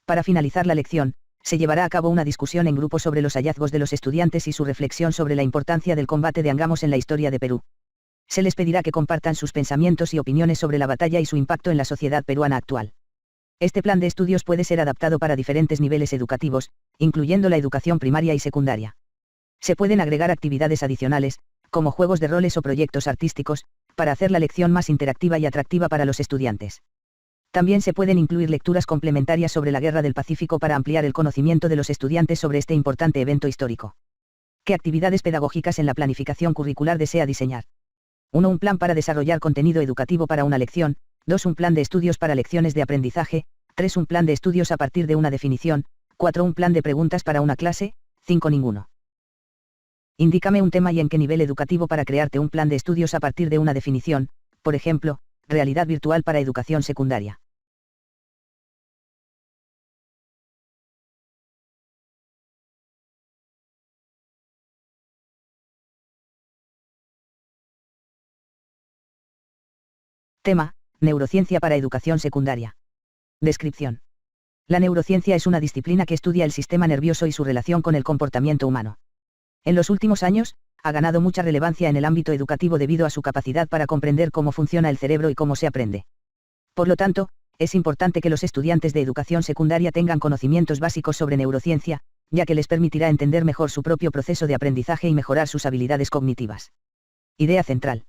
Para finalizar la lección, se llevará a cabo una discusión en grupo sobre los hallazgos de los estudiantes y su reflexión sobre la importancia del combate de Angamos en la historia de Perú. Se les pedirá que compartan sus pensamientos y opiniones sobre la batalla y su impacto en la sociedad peruana actual. Este plan de estudios puede ser adaptado para diferentes niveles educativos, incluyendo la educación primaria y secundaria. Se pueden agregar actividades adicionales, como juegos de roles o proyectos artísticos, para hacer la lección más interactiva y atractiva para los estudiantes. También se pueden incluir lecturas complementarias sobre la Guerra del Pacífico para ampliar el conocimiento de los estudiantes sobre este importante evento histórico. ¿Qué actividades pedagógicas en la planificación curricular desea diseñar? 1. Un plan para desarrollar contenido educativo para una lección. 2. Un plan de estudios para lecciones de aprendizaje. 3. Un plan de estudios a partir de una definición. 4. Un plan de preguntas para una clase. 5. Ninguno. Indícame un tema y en qué nivel educativo para crearte un plan de estudios a partir de una definición, por ejemplo, realidad virtual para educación secundaria. Tema: neurociencia para educación secundaria. Descripción. La neurociencia es una disciplina que estudia el sistema nervioso y su relación con el comportamiento humano. En los últimos años, ha ganado mucha relevancia en el ámbito educativo debido a su capacidad para comprender cómo funciona el cerebro y cómo se aprende. Por lo tanto, es importante que los estudiantes de educación secundaria tengan conocimientos básicos sobre neurociencia, ya que les permitirá entender mejor su propio proceso de aprendizaje y mejorar sus habilidades cognitivas. Idea central.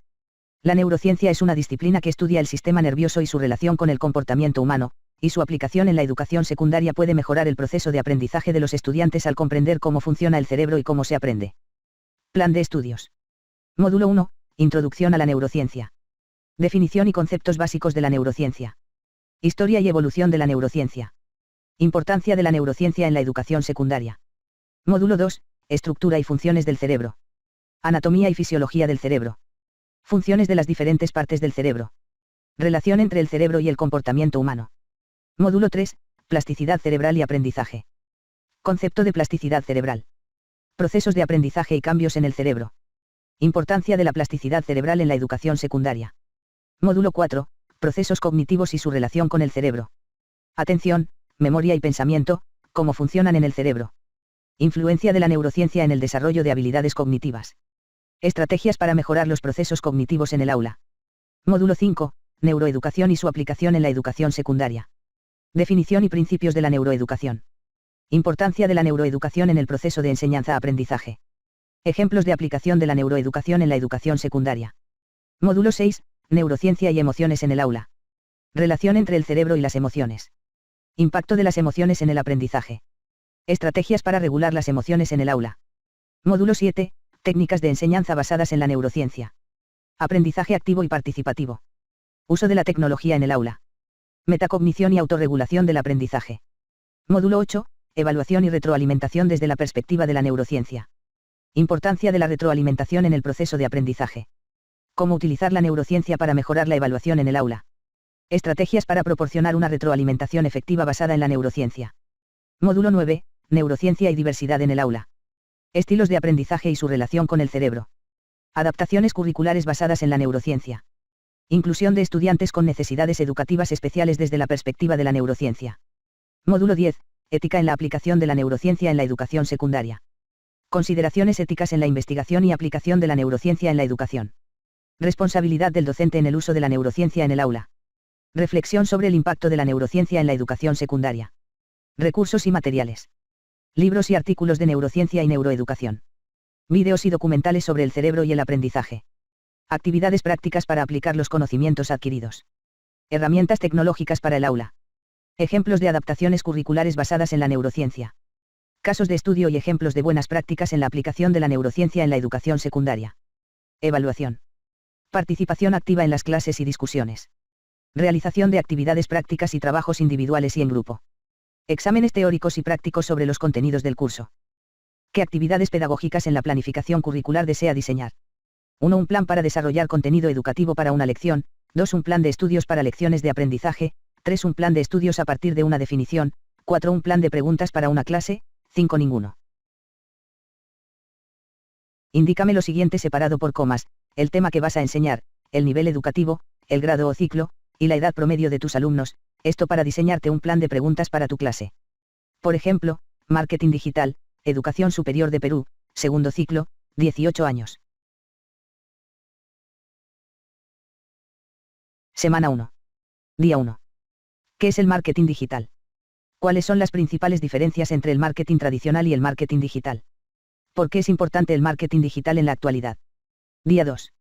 La neurociencia es una disciplina que estudia el sistema nervioso y su relación con el comportamiento humano, y su aplicación en la educación secundaria puede mejorar el proceso de aprendizaje de los estudiantes al comprender cómo funciona el cerebro y cómo se aprende. Plan de estudios. Módulo 1. Introducción a la neurociencia. Definición y conceptos básicos de la neurociencia. Historia y evolución de la neurociencia. Importancia de la neurociencia en la educación secundaria. Módulo 2. Estructura y funciones del cerebro. Anatomía y fisiología del cerebro. Funciones de las diferentes partes del cerebro. Relación entre el cerebro y el comportamiento humano. Módulo 3. Plasticidad cerebral y aprendizaje. Concepto de plasticidad cerebral. Procesos de aprendizaje y cambios en el cerebro. Importancia de la plasticidad cerebral en la educación secundaria. Módulo 4. Procesos cognitivos y su relación con el cerebro. Atención, memoria y pensamiento, cómo funcionan en el cerebro. Influencia de la neurociencia en el desarrollo de habilidades cognitivas. Estrategias para mejorar los procesos cognitivos en el aula. Módulo 5. Neuroeducación y su aplicación en la educación secundaria. Definición y principios de la neuroeducación. Importancia de la neuroeducación en el proceso de enseñanza-aprendizaje. Ejemplos de aplicación de la neuroeducación en la educación secundaria. Módulo 6. Neurociencia y emociones en el aula. Relación entre el cerebro y las emociones. Impacto de las emociones en el aprendizaje. Estrategias para regular las emociones en el aula. Módulo 7. Técnicas de enseñanza basadas en la neurociencia. Aprendizaje activo y participativo. Uso de la tecnología en el aula. Metacognición y autorregulación del aprendizaje. Módulo 8. Evaluación y retroalimentación desde la perspectiva de la neurociencia. Importancia de la retroalimentación en el proceso de aprendizaje. Cómo utilizar la neurociencia para mejorar la evaluación en el aula. Estrategias para proporcionar una retroalimentación efectiva basada en la neurociencia. Módulo 9. Neurociencia y diversidad en el aula. Estilos de aprendizaje y su relación con el cerebro. Adaptaciones curriculares basadas en la neurociencia. Inclusión de estudiantes con necesidades educativas especiales desde la perspectiva de la neurociencia. Módulo 10. Ética en la aplicación de la neurociencia en la educación secundaria. Consideraciones éticas en la investigación y aplicación de la neurociencia en la educación. Responsabilidad del docente en el uso de la neurociencia en el aula. Reflexión sobre el impacto de la neurociencia en la educación secundaria. Recursos y materiales. Libros y artículos de neurociencia y neuroeducación. Vídeos y documentales sobre el cerebro y el aprendizaje. Actividades prácticas para aplicar los conocimientos adquiridos. Herramientas tecnológicas para el aula. Ejemplos de adaptaciones curriculares basadas en la neurociencia. Casos de estudio y ejemplos de buenas prácticas en la aplicación de la neurociencia en la educación secundaria. Evaluación. Participación activa en las clases y discusiones. Realización de actividades prácticas y trabajos individuales y en grupo. Exámenes teóricos y prácticos sobre los contenidos del curso. ¿Qué actividades pedagógicas en la planificación curricular desea diseñar? 1. Un plan para desarrollar contenido educativo para una lección. 2. Un plan de estudios para lecciones de aprendizaje. 3. Un plan de estudios a partir de una definición. 4. Un plan de preguntas para una clase. 5. Ninguno. Indícame lo siguiente separado por comas, el tema que vas a enseñar, el nivel educativo, el grado o ciclo, y la edad promedio de tus alumnos, esto para diseñarte un plan de preguntas para tu clase. Por ejemplo, Marketing Digital, Educación Superior de Perú, segundo ciclo, 18 años. Semana 1. Día 1. ¿Qué es el marketing digital? ¿Cuáles son las principales diferencias entre el marketing tradicional y el marketing digital? ¿Por qué es importante el marketing digital en la actualidad? Día 2.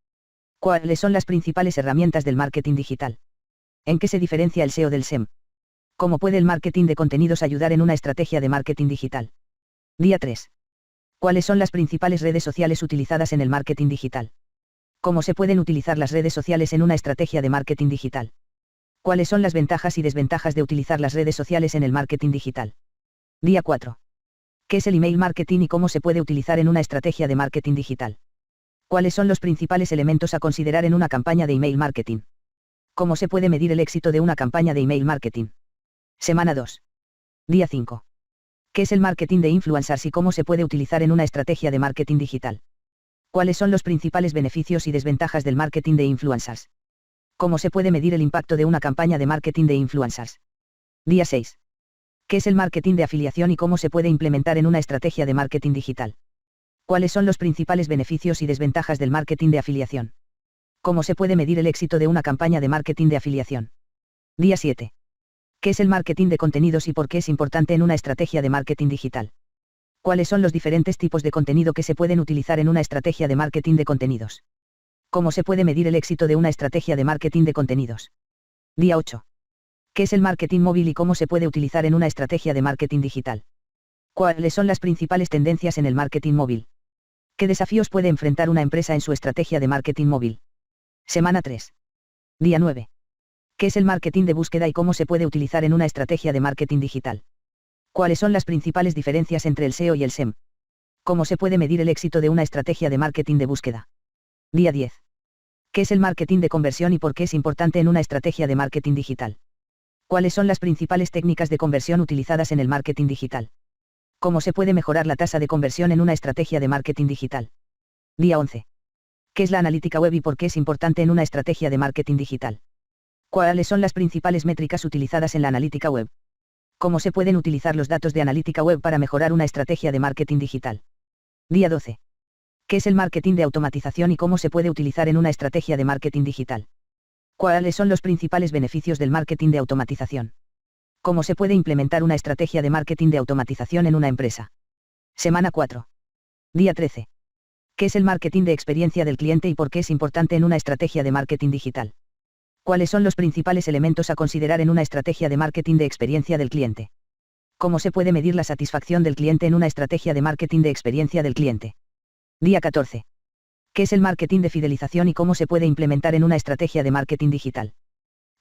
¿Cuáles son las principales herramientas del marketing digital? ¿En qué se diferencia el SEO del SEM? ¿Cómo puede el marketing de contenidos ayudar en una estrategia de marketing digital? Día 3. ¿Cuáles son las principales redes sociales utilizadas en el marketing digital? ¿Cómo se pueden utilizar las redes sociales en una estrategia de marketing digital? ¿Cuáles son las ventajas y desventajas de utilizar las redes sociales en el marketing digital? Día 4. ¿Qué es el email marketing y cómo se puede utilizar en una estrategia de marketing digital? ¿Cuáles son los principales elementos a considerar en una campaña de email marketing? ¿Cómo se puede medir el éxito de una campaña de email marketing? Semana 2. Día 5. ¿Qué es el marketing de influencers y cómo se puede utilizar en una estrategia de marketing digital? ¿Cuáles son los principales beneficios y desventajas del marketing de influencers? ¿Cómo se puede medir el impacto de una campaña de marketing de influencers? Día 6. ¿Qué es el marketing de afiliación y cómo se puede implementar en una estrategia de marketing digital? ¿Cuáles son los principales beneficios y desventajas del marketing de afiliación? ¿Cómo se puede medir el éxito de una campaña de marketing de afiliación? Día 7. ¿Qué es el marketing de contenidos y por qué es importante en una estrategia de marketing digital? ¿Cuáles son los diferentes tipos de contenido que se pueden utilizar en una estrategia de marketing de contenidos? ¿Cómo se puede medir el éxito de una estrategia de marketing de contenidos? Día 8. ¿Qué es el marketing móvil y cómo se puede utilizar en una estrategia de marketing digital? ¿Cuáles son las principales tendencias en el marketing móvil? ¿Qué desafíos puede enfrentar una empresa en su estrategia de marketing móvil? Semana 3. Día 9. ¿Qué es el marketing de búsqueda y cómo se puede utilizar en una estrategia de marketing digital? ¿Cuáles son las principales diferencias entre el SEO y el SEM? ¿Cómo se puede medir el éxito de una estrategia de marketing de búsqueda? Día 10. ¿Qué es el marketing de conversión y por qué es importante en una estrategia de marketing digital? ¿Cuáles son las principales técnicas de conversión utilizadas en el marketing digital? ¿Cómo se puede mejorar la tasa de conversión en una estrategia de marketing digital? Día 11. ¿Qué es la analítica web y por qué es importante en una estrategia de marketing digital? ¿Cuáles son las principales métricas utilizadas en la analítica web? ¿Cómo se pueden utilizar los datos de analítica web para mejorar una estrategia de marketing digital? Día 12. ¿Qué es el marketing de automatización y cómo se puede utilizar en una estrategia de marketing digital? ¿Cuáles son los principales beneficios del marketing de automatización? ¿Cómo se puede implementar una estrategia de marketing de automatización en una empresa? Semana 4. Día 13. ¿Qué es el marketing de experiencia del cliente y por qué es importante en una estrategia de marketing digital? ¿Cuáles son los principales elementos a considerar en una estrategia de marketing de experiencia del cliente? ¿Cómo se puede medir la satisfacción del cliente en una estrategia de marketing de experiencia del cliente? Día 14. ¿Qué es el marketing de fidelización y cómo se puede implementar en una estrategia de marketing digital?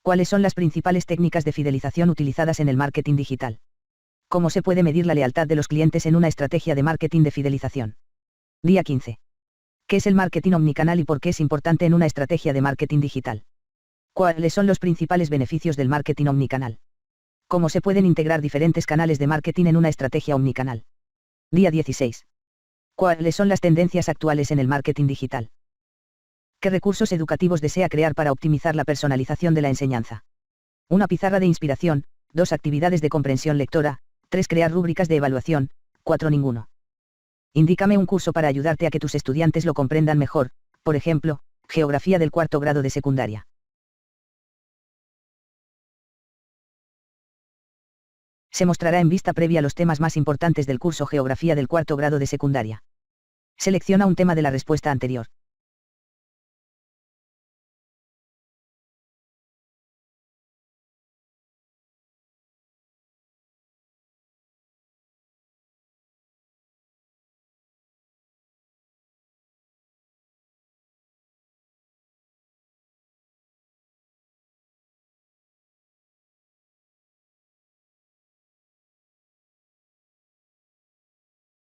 ¿Cuáles son las principales técnicas de fidelización utilizadas en el marketing digital? ¿Cómo se puede medir la lealtad de los clientes en una estrategia de marketing de fidelización? Día 15. ¿Qué es el marketing omnicanal y por qué es importante en una estrategia de marketing digital? ¿Cuáles son los principales beneficios del marketing omnicanal? ¿Cómo se pueden integrar diferentes canales de marketing en una estrategia omnicanal? Día 16. ¿Cuáles son las tendencias actuales en el marketing digital? ¿Qué recursos educativos desea crear para optimizar la personalización de la enseñanza? Una pizarra de inspiración, 2 actividades de comprensión lectora, 3 crear rúbricas de evaluación, 4 ninguno. Indícame un curso para ayudarte a que tus estudiantes lo comprendan mejor, por ejemplo, Geografía del 4º grado de secundaria. Se mostrará en vista previa los temas más importantes del curso Geografía del 4º grado de secundaria. Selecciona un tema de la respuesta anterior.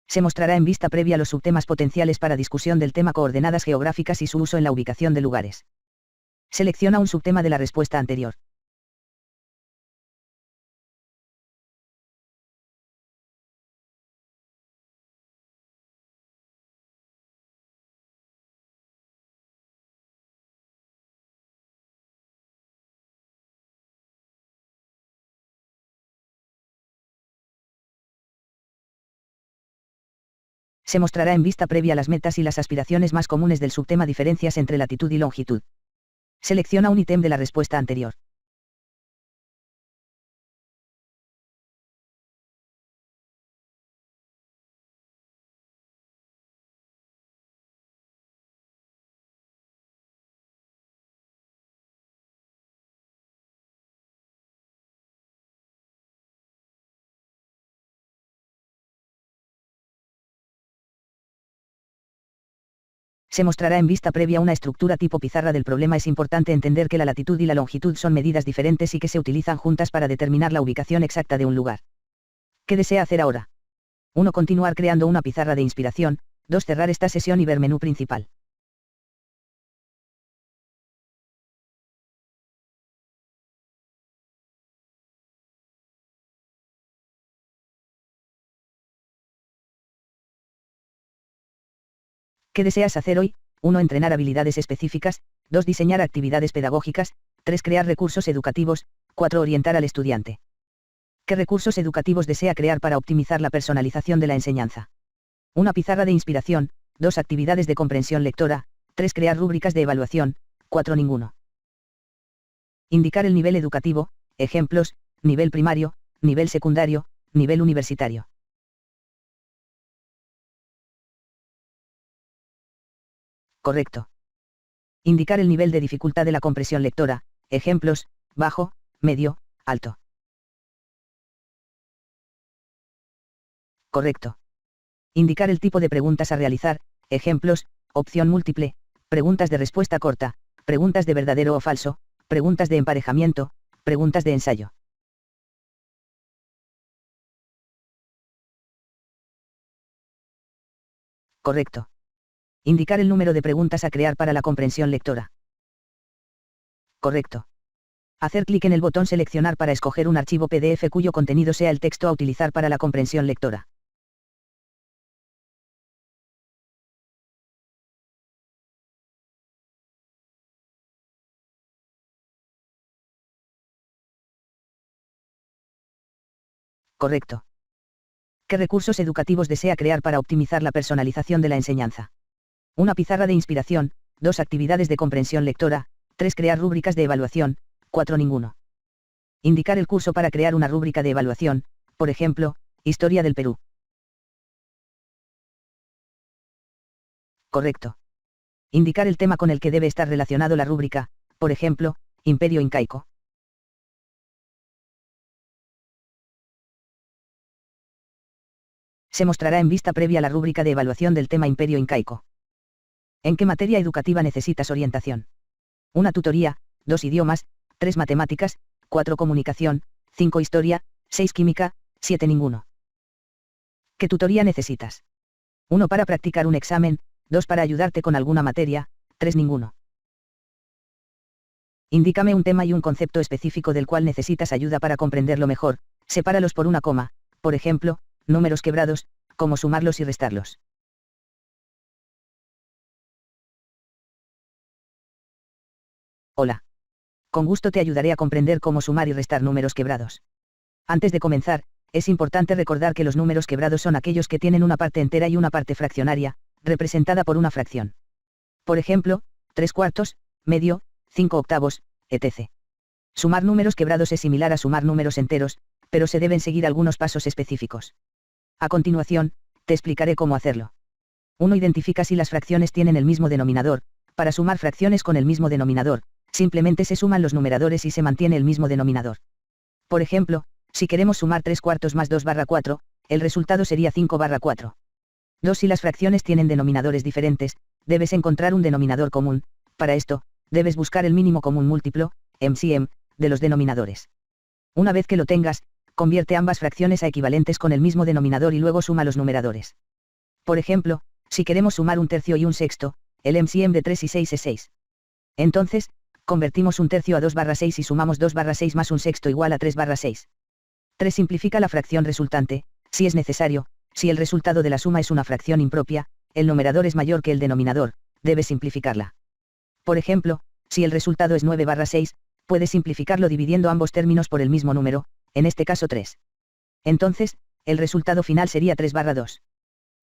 Se mostrará en vista previa los subtemas potenciales para discusión del tema coordenadas geográficas y su uso en la ubicación de lugares. Selecciona un subtema de la respuesta anterior. Se mostrará en vista previa las metas y las aspiraciones más comunes del subtema diferencias entre latitud y longitud. Selecciona un ítem de la respuesta anterior. Se mostrará en vista previa una estructura tipo pizarra del problema. Es importante entender que la latitud y la longitud son medidas diferentes y que se utilizan juntas para determinar la ubicación exacta de un lugar. ¿Qué desea hacer ahora? 1. Continuar creando una pizarra de inspiración. 2. Cerrar esta sesión y ver menú principal. ¿Qué deseas hacer hoy? 1. Entrenar habilidades específicas, 2. Diseñar actividades pedagógicas, 3. Crear recursos educativos, 4. Orientar al estudiante. ¿Qué recursos educativos desea crear para optimizar la personalización de la enseñanza? 1. Pizarra de inspiración, 2. Actividades de comprensión lectora, 3. Crear rúbricas de evaluación, 4. Ninguno. Indicar el nivel educativo, ejemplos, nivel primario, nivel secundario, nivel universitario. Correcto. Indicar el nivel de dificultad de la comprensión lectora, ejemplos, bajo, medio, alto. Correcto. Indicar el tipo de preguntas a realizar, ejemplos, opción múltiple, preguntas de respuesta corta, preguntas de verdadero o falso, preguntas de emparejamiento, preguntas de ensayo. Correcto. Indicar el número de preguntas a crear para la comprensión lectora. Correcto. Hacer clic en el botón seleccionar para escoger un archivo PDF cuyo contenido sea el texto a utilizar para la comprensión lectora. Correcto. ¿Qué recursos educativos desea crear para optimizar la personalización de la enseñanza? 1. Pizarra de inspiración, 2. Actividades de comprensión lectora, 3. Crear rúbricas de evaluación, 4. Ninguno. Indicar el curso para crear una rúbrica de evaluación, por ejemplo, Historia del Perú. Correcto. Indicar el tema con el que debe estar relacionado la rúbrica, por ejemplo, Imperio Incaico. Se mostrará en vista previa la rúbrica de evaluación del tema Imperio Incaico. ¿En qué materia educativa necesitas orientación? 1. Tutoría, 2. Idiomas, 3. Matemáticas, 4. Comunicación, 5. Historia, 6. Química, 7. Ninguno. ¿Qué tutoría necesitas? 1. Para practicar un examen, 2. Para ayudarte con alguna materia, 3. Ninguno. Indícame un tema y un concepto específico del cual necesitas ayuda para comprenderlo mejor, sepáralos por una coma, por ejemplo, números quebrados, cómo sumarlos y restarlos. Hola. Con gusto te ayudaré a comprender cómo sumar y restar números quebrados. Antes de comenzar, es importante recordar que los números quebrados son aquellos que tienen una parte entera y una parte fraccionaria, representada por una fracción. Por ejemplo, 3/4, medio, 5/8, etc. Sumar números quebrados es similar a sumar números enteros, pero se deben seguir algunos pasos específicos. A continuación, te explicaré cómo hacerlo. 1. Identifica si las fracciones tienen el mismo denominador. Para sumar fracciones con el mismo denominador, simplemente se suman los numeradores y se mantiene el mismo denominador. Por ejemplo, si queremos sumar 3/4 más 2/4, el resultado sería 5/4. 2. Si las fracciones tienen denominadores diferentes, debes encontrar un denominador común. Para esto, debes buscar el mínimo común múltiplo, MCM, de los denominadores. Una vez que lo tengas, convierte ambas fracciones a equivalentes con el mismo denominador y luego suma los numeradores. Por ejemplo, si queremos sumar 1/3 y 1/6, el MCM de 3 y 6 es 6. Entonces, convertimos 1/3 a 2/6 y sumamos 2/6 más 1/6 igual a 3/6. 3. Simplifica la fracción resultante, si es necesario, si el resultado de la suma es una fracción impropia, el numerador es mayor que el denominador, debes simplificarla. Por ejemplo, si el resultado es 9/6, puedes simplificarlo dividiendo ambos términos por el mismo número, en este caso 3. Entonces, el resultado final sería 3/2.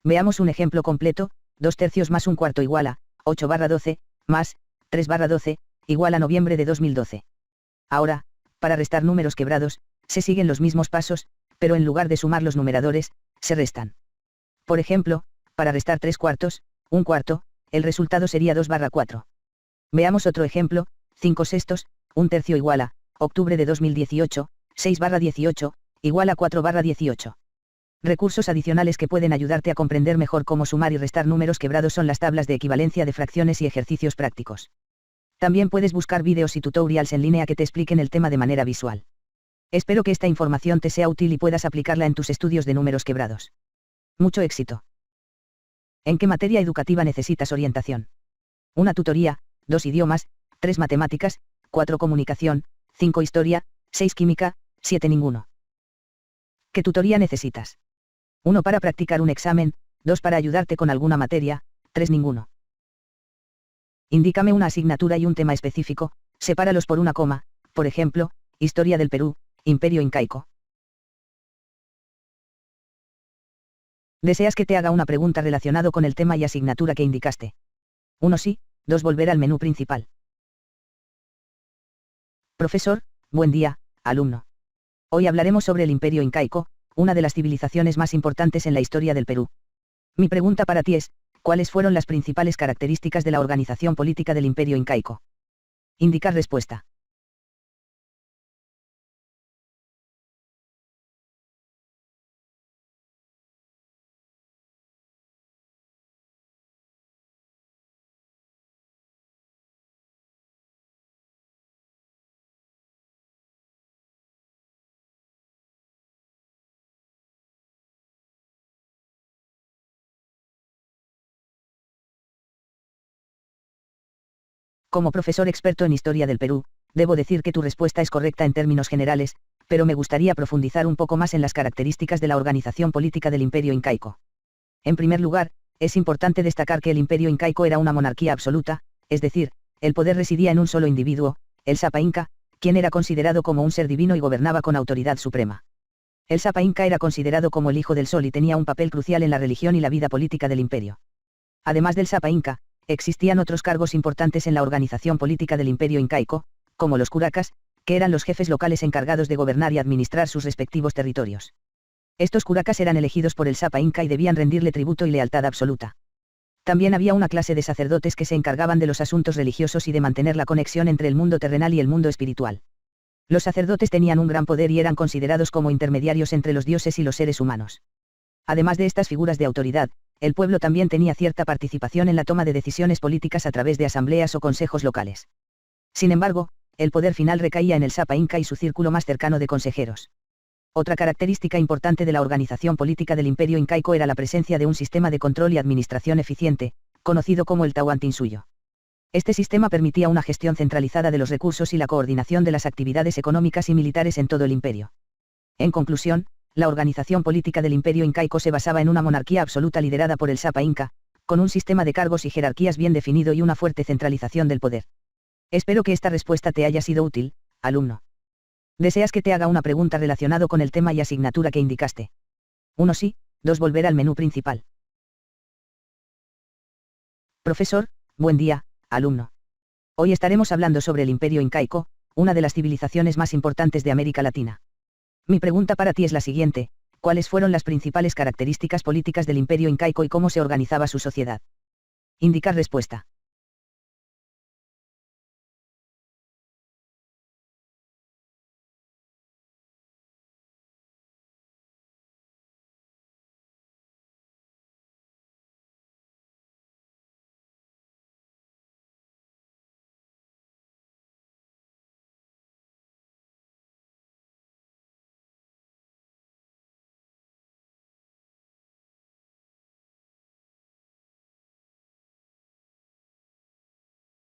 Veamos un ejemplo completo: 2/3 más 1/4 igual a 8/12, más 3/12, igual a noviembre de 2012. Ahora, para restar números quebrados, se siguen los mismos pasos, pero en lugar de sumar los numeradores, se restan. Por ejemplo, para restar 3/4, 1/4, el resultado sería 2/4. Veamos otro ejemplo: 5/6, 1/3 igual a octubre de 2018, 6/18, igual a 4/18. Recursos adicionales que pueden ayudarte a comprender mejor cómo sumar y restar números quebrados son las tablas de equivalencia de fracciones y ejercicios prácticos. También puedes buscar vídeos y tutorials en línea que te expliquen el tema de manera visual. Espero que esta información te sea útil y puedas aplicarla en tus estudios de números quebrados. Mucho éxito. ¿En qué materia educativa necesitas orientación? 1. Tutoría, 2. Idiomas, 3. Matemáticas, 4. Comunicación, 5. Historia, 6. Química, 7. Ninguno. ¿Qué tutoría necesitas? 1. Para practicar un examen, 2. Para ayudarte con alguna materia, 3. Ninguno. Indícame una asignatura y un tema específico, sepáralos por una coma, por ejemplo, Historia del Perú, Imperio Incaico. ¿Deseas que te haga una pregunta relacionado con el tema y asignatura que indicaste? 1 sí, 2 volver al menú principal. Profesor, buen día, alumno. Hoy hablaremos sobre el Imperio Incaico, una de las civilizaciones más importantes en la historia del Perú. Mi pregunta para ti es, ¿cuáles fueron las principales características de la organización política del Imperio Incaico? Indicar respuesta. Como profesor experto en historia del Perú, debo decir que tu respuesta es correcta en términos generales, pero me gustaría profundizar un poco más en las características de la organización política del Imperio Incaico. En primer lugar, es importante destacar que el Imperio Incaico era una monarquía absoluta, es decir, el poder residía en un solo individuo, el Sapa Inca, quien era considerado como un ser divino y gobernaba con autoridad suprema. El Sapa Inca era considerado como el hijo del sol y tenía un papel crucial en la religión y la vida política del imperio. Además del Sapa Inca, existían otros cargos importantes en la organización política del Imperio Incaico, como los curacas, que eran los jefes locales encargados de gobernar y administrar sus respectivos territorios. Estos curacas eran elegidos por el Sapa Inca y debían rendirle tributo y lealtad absoluta. También había una clase de sacerdotes que se encargaban de los asuntos religiosos y de mantener la conexión entre el mundo terrenal y el mundo espiritual. Los sacerdotes tenían un gran poder y eran considerados como intermediarios entre los dioses y los seres humanos. Además de estas figuras de autoridad, el pueblo también tenía cierta participación en la toma de decisiones políticas a través de asambleas o consejos locales. Sin embargo, el poder final recaía en el Sapa Inca y su círculo más cercano de consejeros. Otra característica importante de la organización política del Imperio Incaico era la presencia de un sistema de control y administración eficiente, conocido como el Tahuantinsuyo. Este sistema permitía una gestión centralizada de los recursos y la coordinación de las actividades económicas y militares en todo el imperio. En conclusión, la organización política del Imperio Incaico se basaba en una monarquía absoluta liderada por el Sapa Inca, con un sistema de cargos y jerarquías bien definido y una fuerte centralización del poder. Espero que esta respuesta te haya sido útil, alumno. ¿Deseas que te haga una pregunta relacionado con el tema y asignatura que indicaste? 1 sí, 2 volver al menú principal. Profesor, buen día, alumno. Hoy estaremos hablando sobre el Imperio Incaico, una de las civilizaciones más importantes de América Latina. Mi pregunta para ti es la siguiente: ¿cuáles fueron las principales características políticas del Imperio Incaico y cómo se organizaba su sociedad? Indicar respuesta.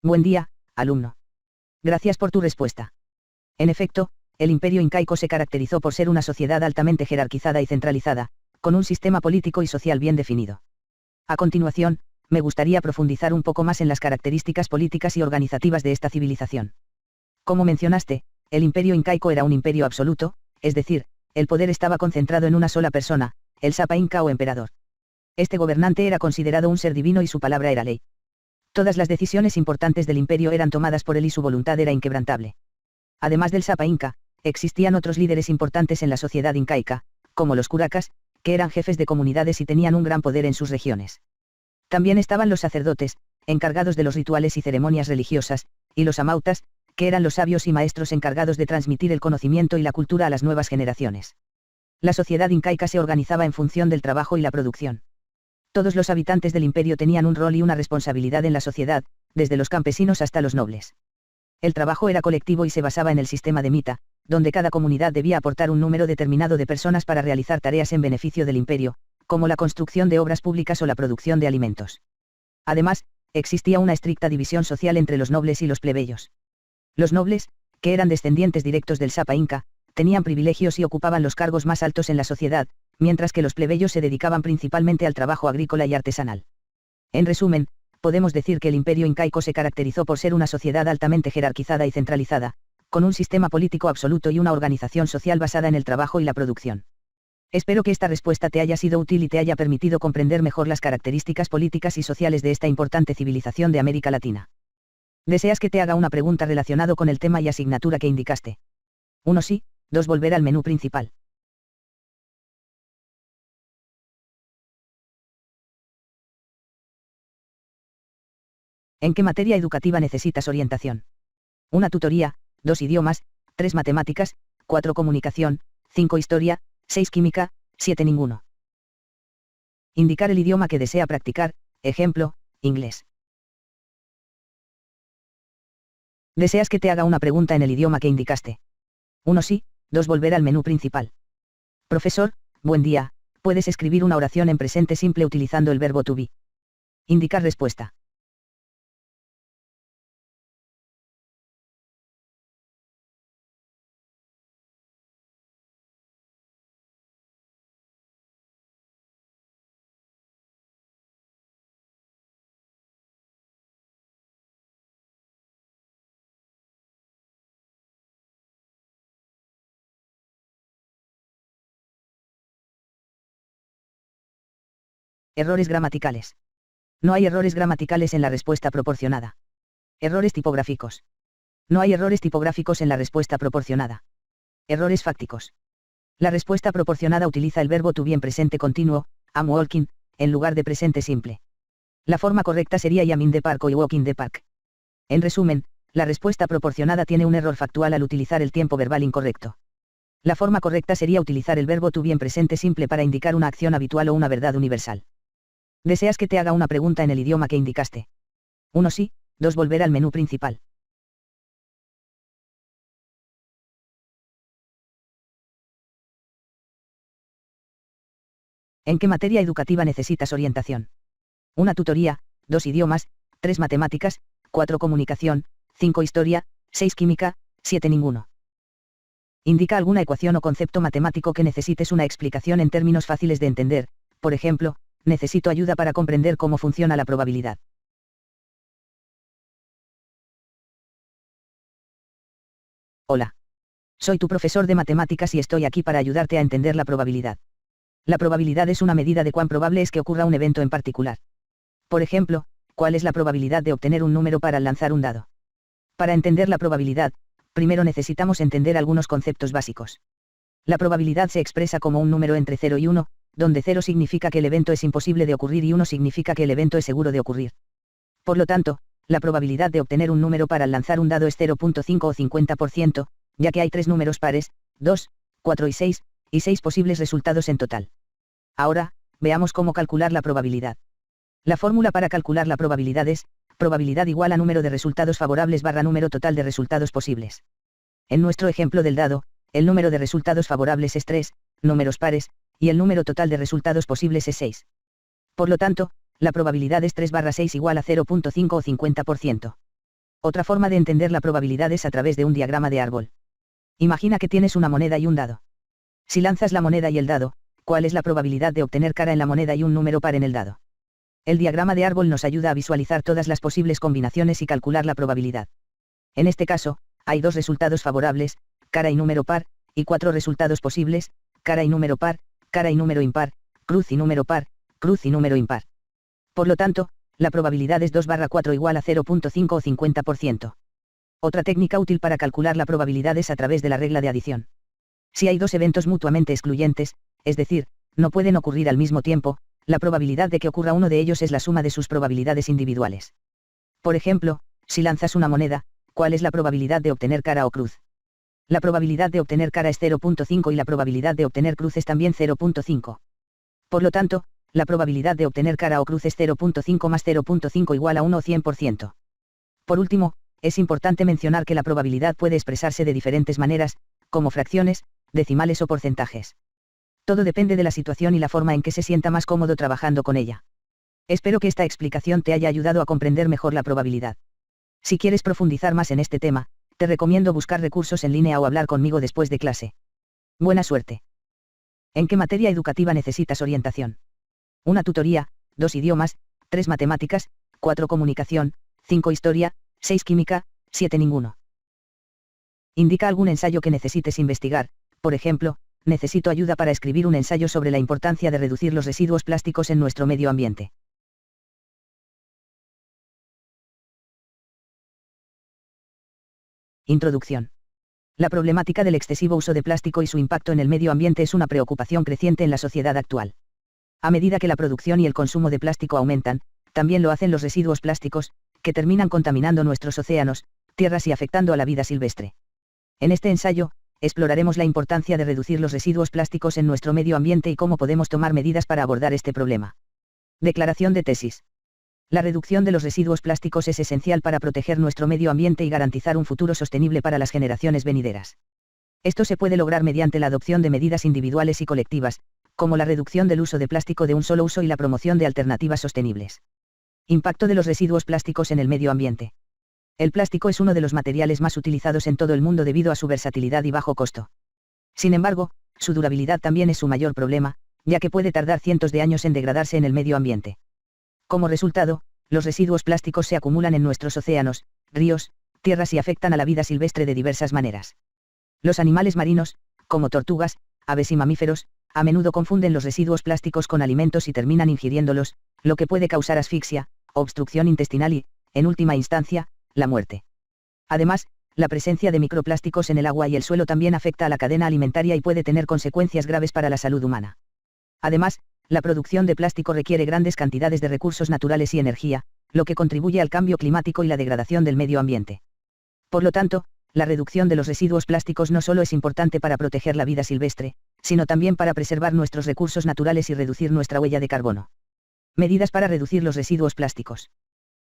Buen día, alumno. Gracias por tu respuesta. En efecto, el Imperio Incaico se caracterizó por ser una sociedad altamente jerarquizada y centralizada, con un sistema político y social bien definido. A continuación, me gustaría profundizar un poco más en las características políticas y organizativas de esta civilización. Como mencionaste, el Imperio Incaico era un imperio absoluto, es decir, el poder estaba concentrado en una sola persona, el Sapa Inca o emperador. Este gobernante era considerado un ser divino y su palabra era ley. Todas las decisiones importantes del imperio eran tomadas por él y su voluntad era inquebrantable. Además del Sapa Inca, existían otros líderes importantes en la sociedad incaica, como los curacas, que eran jefes de comunidades y tenían un gran poder en sus regiones. También estaban los sacerdotes, encargados de los rituales y ceremonias religiosas, y los amautas, que eran los sabios y maestros encargados de transmitir el conocimiento y la cultura a las nuevas generaciones. La sociedad incaica se organizaba en función del trabajo y la producción. Todos los habitantes del imperio tenían un rol y una responsabilidad en la sociedad, desde los campesinos hasta los nobles. El trabajo era colectivo y se basaba en el sistema de mita, donde cada comunidad debía aportar un número determinado de personas para realizar tareas en beneficio del imperio, como la construcción de obras públicas o la producción de alimentos. Además, existía una estricta división social entre los nobles y los plebeyos. Los nobles, que eran descendientes directos del Sapa Inca, tenían privilegios y ocupaban los cargos más altos en la sociedad, mientras que los plebeyos se dedicaban principalmente al trabajo agrícola y artesanal. En resumen, Podemos decir que el imperio incaico se caracterizó por ser una sociedad altamente jerarquizada y centralizada, con un sistema político absoluto y una organización social basada en el trabajo y la producción. Espero que esta respuesta te haya sido útil y te haya permitido comprender mejor las características políticas y sociales de esta importante civilización de América Latina. ¿Deseas que te haga una pregunta relacionado con el tema y asignatura que indicaste? 1 sí, 2 volver al menú principal. ¿En qué materia educativa necesitas orientación? 1 tutoría, 2 idiomas, 3 matemáticas, 4 comunicación, 5 historia, 6 química, 7 ninguno. Indicar el idioma que desea practicar, ejemplo, inglés. ¿Deseas que te haga una pregunta en el idioma que indicaste? 1 sí, 2 volver al menú principal. Profesor, buen día, puedes escribir una oración en presente simple utilizando el verbo to be. Indicar respuesta. Errores gramaticales. No hay errores gramaticales en la respuesta proporcionada. Errores tipográficos. No hay errores tipográficos en la respuesta proporcionada. Errores fácticos. La respuesta proporcionada utiliza el verbo to be en presente continuo, am walking, en lugar de presente simple. La forma correcta sería I am in the park o I walk in the park. En resumen, la respuesta proporcionada tiene un error factual al utilizar el tiempo verbal incorrecto. La forma correcta sería utilizar el verbo to be en presente simple para indicar una acción habitual o una verdad universal. ¿Deseas que te haga una pregunta en el idioma que indicaste? 1 sí, 2 volver al menú principal. ¿En qué materia educativa necesitas orientación? 1 tutoría, 2 idiomas, 3 matemáticas, 4 comunicación, 5 historia, 6 química, 7 ninguno. Indica alguna ecuación o concepto matemático que necesites una explicación en términos fáciles de entender, por ejemplo, necesito ayuda para comprender cómo funciona la probabilidad. Hola. Soy tu profesor de matemáticas y estoy aquí para ayudarte a entender la probabilidad. La probabilidad es una medida de cuán probable es que ocurra un evento en particular. Por ejemplo, ¿cuál es la probabilidad de obtener un número para lanzar un dado? Para entender la probabilidad, primero necesitamos entender algunos conceptos básicos. La probabilidad se expresa como un número entre 0 y 1, donde 0 significa que el evento es imposible de ocurrir y 1 significa que el evento es seguro de ocurrir. Por lo tanto, la probabilidad de obtener un número para lanzar un dado es 0.5 o 50%, ya que hay 3 números pares, 2, 4 y 6 posibles resultados en total. Ahora, veamos cómo calcular la probabilidad. La fórmula para calcular la probabilidad es, probabilidad igual a número de resultados favorables barra número total de resultados posibles. En nuestro ejemplo del dado, el número de resultados favorables es 3, números pares, y el número total de resultados posibles es 6. Por lo tanto, la probabilidad es 3 barra 6 igual a 0.5 o 50%. Otra forma de entender la probabilidad es a través de un diagrama de árbol. Imagina que tienes una moneda y un dado. Si lanzas la moneda y el dado, ¿cuál es la probabilidad de obtener cara en la moneda y un número par en el dado? El diagrama de árbol nos ayuda a visualizar todas las posibles combinaciones y calcular la probabilidad. En este caso, hay 2 resultados favorables, cara y número par, y 4 resultados posibles, cara y número par, cara y número impar, cruz y número par, cruz y número impar. Por lo tanto, la probabilidad es 2 barra 4 igual a 0.5 o 50%. Otra técnica útil para calcular la probabilidad es a través de la regla de adición. Si hay 2 eventos mutuamente excluyentes, es decir, no pueden ocurrir al mismo tiempo, la probabilidad de que ocurra uno de ellos es la suma de sus probabilidades individuales. Por ejemplo, si lanzas una moneda, ¿cuál es la probabilidad de obtener cara o cruz? La probabilidad de obtener cara es 0.5 y la probabilidad de obtener cruz es también 0.5. Por lo tanto, la probabilidad de obtener cara o cruz es 0.5 más 0.5 igual a 1 o 100%. Por último, es importante mencionar que la probabilidad puede expresarse de diferentes maneras, como fracciones, decimales o porcentajes. Todo depende de la situación y la forma en que se sienta más cómodo trabajando con ella. Espero que esta explicación te haya ayudado a comprender mejor la probabilidad. Si quieres profundizar más en este tema, te recomiendo buscar recursos en línea o hablar conmigo después de clase. Buena suerte. ¿En qué materia educativa necesitas orientación? 1 tutoría, 2 idiomas, 3 matemáticas, 4 comunicación, 5 historia, 6 química, 7 ninguno. Indica algún ensayo que necesites investigar, por ejemplo, necesito ayuda para escribir un ensayo sobre la importancia de reducir los residuos plásticos en nuestro medio ambiente. Introducción. La problemática del excesivo uso de plástico y su impacto en el medio ambiente es una preocupación creciente en la sociedad actual. A medida que la producción y el consumo de plástico aumentan, también lo hacen los residuos plásticos, que terminan contaminando nuestros océanos, tierras y afectando a la vida silvestre. En este ensayo, exploraremos la importancia de reducir los residuos plásticos en nuestro medio ambiente y cómo podemos tomar medidas para abordar este problema. Declaración de tesis. La reducción de los residuos plásticos es esencial para proteger nuestro medio ambiente y garantizar un futuro sostenible para las generaciones venideras. Esto se puede lograr mediante la adopción de medidas individuales y colectivas, como la reducción del uso de plástico de un solo uso y la promoción de alternativas sostenibles. Impacto de los residuos plásticos en el medio ambiente. El plástico es uno de los materiales más utilizados en todo el mundo debido a su versatilidad y bajo costo. Sin embargo, su durabilidad también es su mayor problema, ya que puede tardar cientos de años en degradarse en el medio ambiente. Como resultado, los residuos plásticos se acumulan en nuestros océanos, ríos, tierras y afectan a la vida silvestre de diversas maneras. Los animales marinos, como tortugas, aves y mamíferos, a menudo confunden los residuos plásticos con alimentos y terminan ingiriéndolos, lo que puede causar asfixia, obstrucción intestinal y, en última instancia, la muerte. Además, la presencia de microplásticos en el agua y el suelo también afecta a la cadena alimentaria y puede tener consecuencias graves para la salud humana. Además, la producción de plástico requiere grandes cantidades de recursos naturales y energía, lo que contribuye al cambio climático y la degradación del medio ambiente. Por lo tanto, la reducción de los residuos plásticos no solo es importante para proteger la vida silvestre, sino también para preservar nuestros recursos naturales y reducir nuestra huella de carbono. Medidas para reducir los residuos plásticos.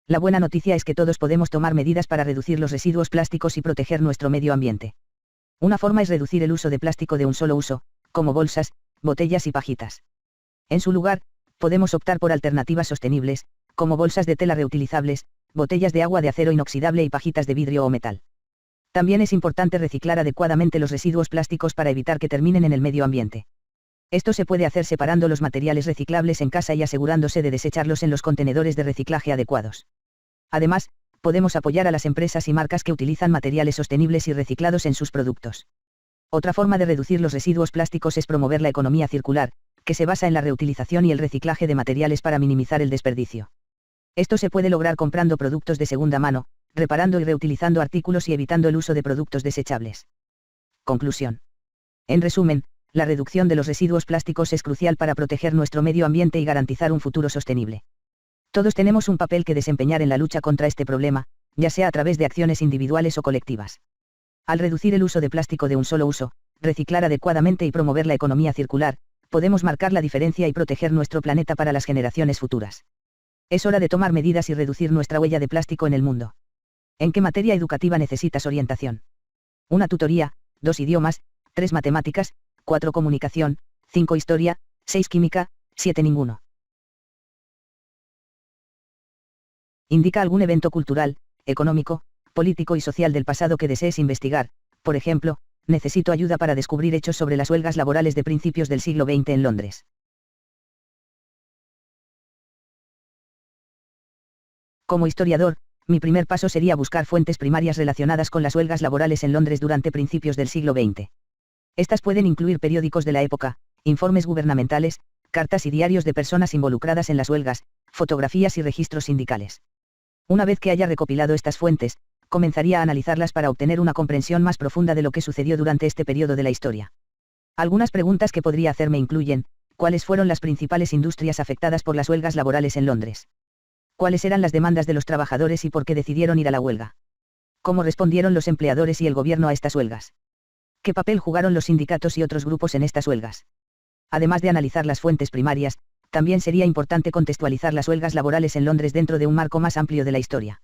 La buena noticia es que todos podemos tomar medidas para reducir los residuos plásticos y proteger nuestro medio ambiente. Una forma es reducir el uso de plástico de un solo uso, como bolsas, botellas y pajitas. En su lugar, podemos optar por alternativas sostenibles, como bolsas de tela reutilizables, botellas de agua de acero inoxidable y pajitas de vidrio o metal. También es importante reciclar adecuadamente los residuos plásticos para evitar que terminen en el medio ambiente. Esto se puede hacer separando los materiales reciclables en casa y asegurándose de desecharlos en los contenedores de reciclaje adecuados. Además, podemos apoyar a las empresas y marcas que utilizan materiales sostenibles y reciclados en sus productos. Otra forma de reducir los residuos plásticos es promover la economía circular, que se basa en la reutilización y el reciclaje de materiales para minimizar el desperdicio. Esto se puede lograr comprando productos de segunda mano, reparando y reutilizando artículos y evitando el uso de productos desechables. Conclusión. En resumen, la reducción de los residuos plásticos es crucial para proteger nuestro medio ambiente y garantizar un futuro sostenible. Todos tenemos un papel que desempeñar en la lucha contra este problema, ya sea a través de acciones individuales o colectivas. Al reducir el uso de plástico de un solo uso, reciclar adecuadamente y promover la economía circular, podemos marcar la diferencia y proteger nuestro planeta para las generaciones futuras. Es hora de tomar medidas y reducir nuestra huella de plástico en el mundo. ¿En qué materia educativa necesitas orientación? 1 tutoría, 2 idiomas, 3 matemáticas, 4 comunicación, 5 historia, 6 química, 7 ninguno. Indica algún evento cultural, económico, político y social del pasado que desees investigar. Por ejemplo, necesito ayuda para descubrir hechos sobre las huelgas laborales de principios del siglo XX en Londres. Como historiador, mi primer paso sería buscar fuentes primarias relacionadas con las huelgas laborales en Londres durante principios del siglo XX. Estas pueden incluir periódicos de la época, informes gubernamentales, cartas y diarios de personas involucradas en las huelgas, fotografías y registros sindicales. Una vez que haya recopilado estas fuentes, comenzaría a analizarlas para obtener una comprensión más profunda de lo que sucedió durante este periodo de la historia. Algunas preguntas que podría hacerme incluyen: ¿cuáles fueron las principales industrias afectadas por las huelgas laborales en Londres? ¿Cuáles eran las demandas de los trabajadores y por qué decidieron ir a la huelga? ¿Cómo respondieron los empleadores y el gobierno a estas huelgas? ¿Qué papel jugaron los sindicatos y otros grupos en estas huelgas? Además de analizar las fuentes primarias, también sería importante contextualizar las huelgas laborales en Londres dentro de un marco más amplio de la historia.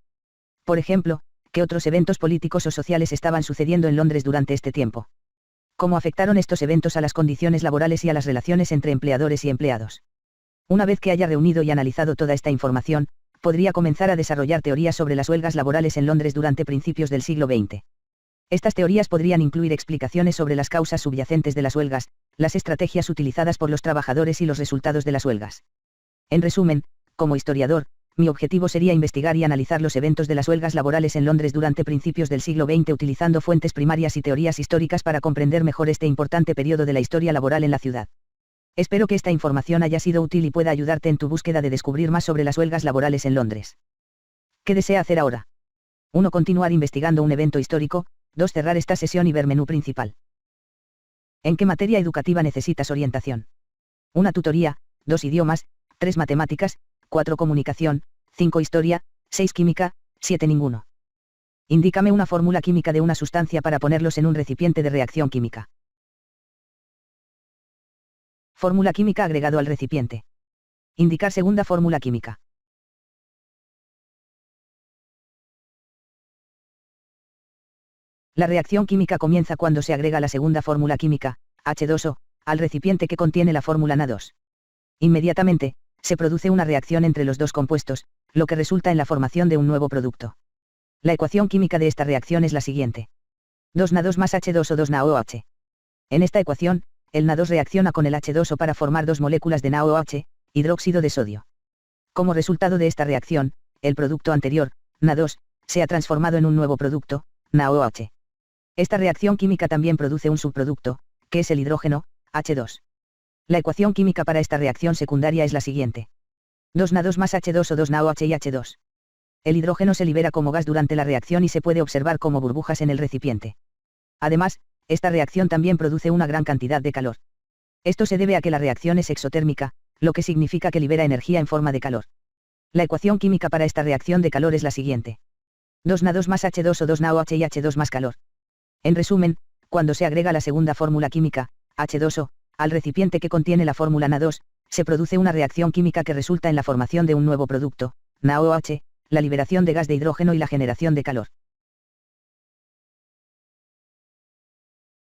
Por ejemplo, ¿qué otros eventos políticos o sociales estaban sucediendo en Londres durante este tiempo? ¿Cómo afectaron estos eventos a las condiciones laborales y a las relaciones entre empleadores y empleados? Una vez que haya reunido y analizado toda esta información, podría comenzar a desarrollar teorías sobre las huelgas laborales en Londres durante principios del siglo XX. Estas teorías podrían incluir explicaciones sobre las causas subyacentes de las huelgas, las estrategias utilizadas por los trabajadores y los resultados de las huelgas. En resumen, como historiador, Mi objetivo sería investigar y analizar los eventos de las huelgas laborales en Londres durante principios del siglo XX utilizando fuentes primarias y teorías históricas para comprender mejor este importante periodo de la historia laboral en la ciudad. Espero que esta información haya sido útil y pueda ayudarte en tu búsqueda de descubrir más sobre las huelgas laborales en Londres. ¿Qué desea hacer ahora? 1. Continuar investigando un evento histórico. 2. Cerrar esta sesión y ver menú principal. ¿En qué materia educativa necesitas orientación? 1. Tutoría. 2. Idiomas. 3. Matemáticas. 4. Comunicación. 5. Historia. 6. Química. 7. Ninguno. Indícame una fórmula química de una sustancia para ponerlos en un recipiente de reacción química. Fórmula química agregado al recipiente. Indicar segunda fórmula química. La reacción química comienza cuando se agrega la segunda fórmula química, H2O, al recipiente que contiene la fórmula Na2. Inmediatamente, se produce una reacción entre los dos compuestos, lo que resulta en la formación de un nuevo producto. La ecuación química de esta reacción es la siguiente. 2Na2 más H2O 2NaOH. En esta ecuación, el Na2 reacciona con el H2O para formar dos moléculas de NaOH, hidróxido de sodio. Como resultado de esta reacción, el producto anterior, Na2, se ha transformado en un nuevo producto, NaOH. Esta reacción química también produce un subproducto, que es el hidrógeno, H2. La ecuación química para esta reacción secundaria es la siguiente. 2Na2 más H2O 2NaOH y H2. El hidrógeno se libera como gas durante la reacción y se puede observar como burbujas en el recipiente. Además, esta reacción también produce una gran cantidad de calor. Esto se debe a que la reacción es exotérmica, lo que significa que libera energía en forma de calor. La ecuación química para esta reacción de calor es la siguiente. 2Na2 más H2O 2NaOH y H2 más calor. En resumen, cuando se agrega la segunda fórmula química, H2O, al recipiente que contiene la fórmula Na2, se produce una reacción química que resulta en la formación de un nuevo producto, NaOH, la liberación de gas de hidrógeno y la generación de calor.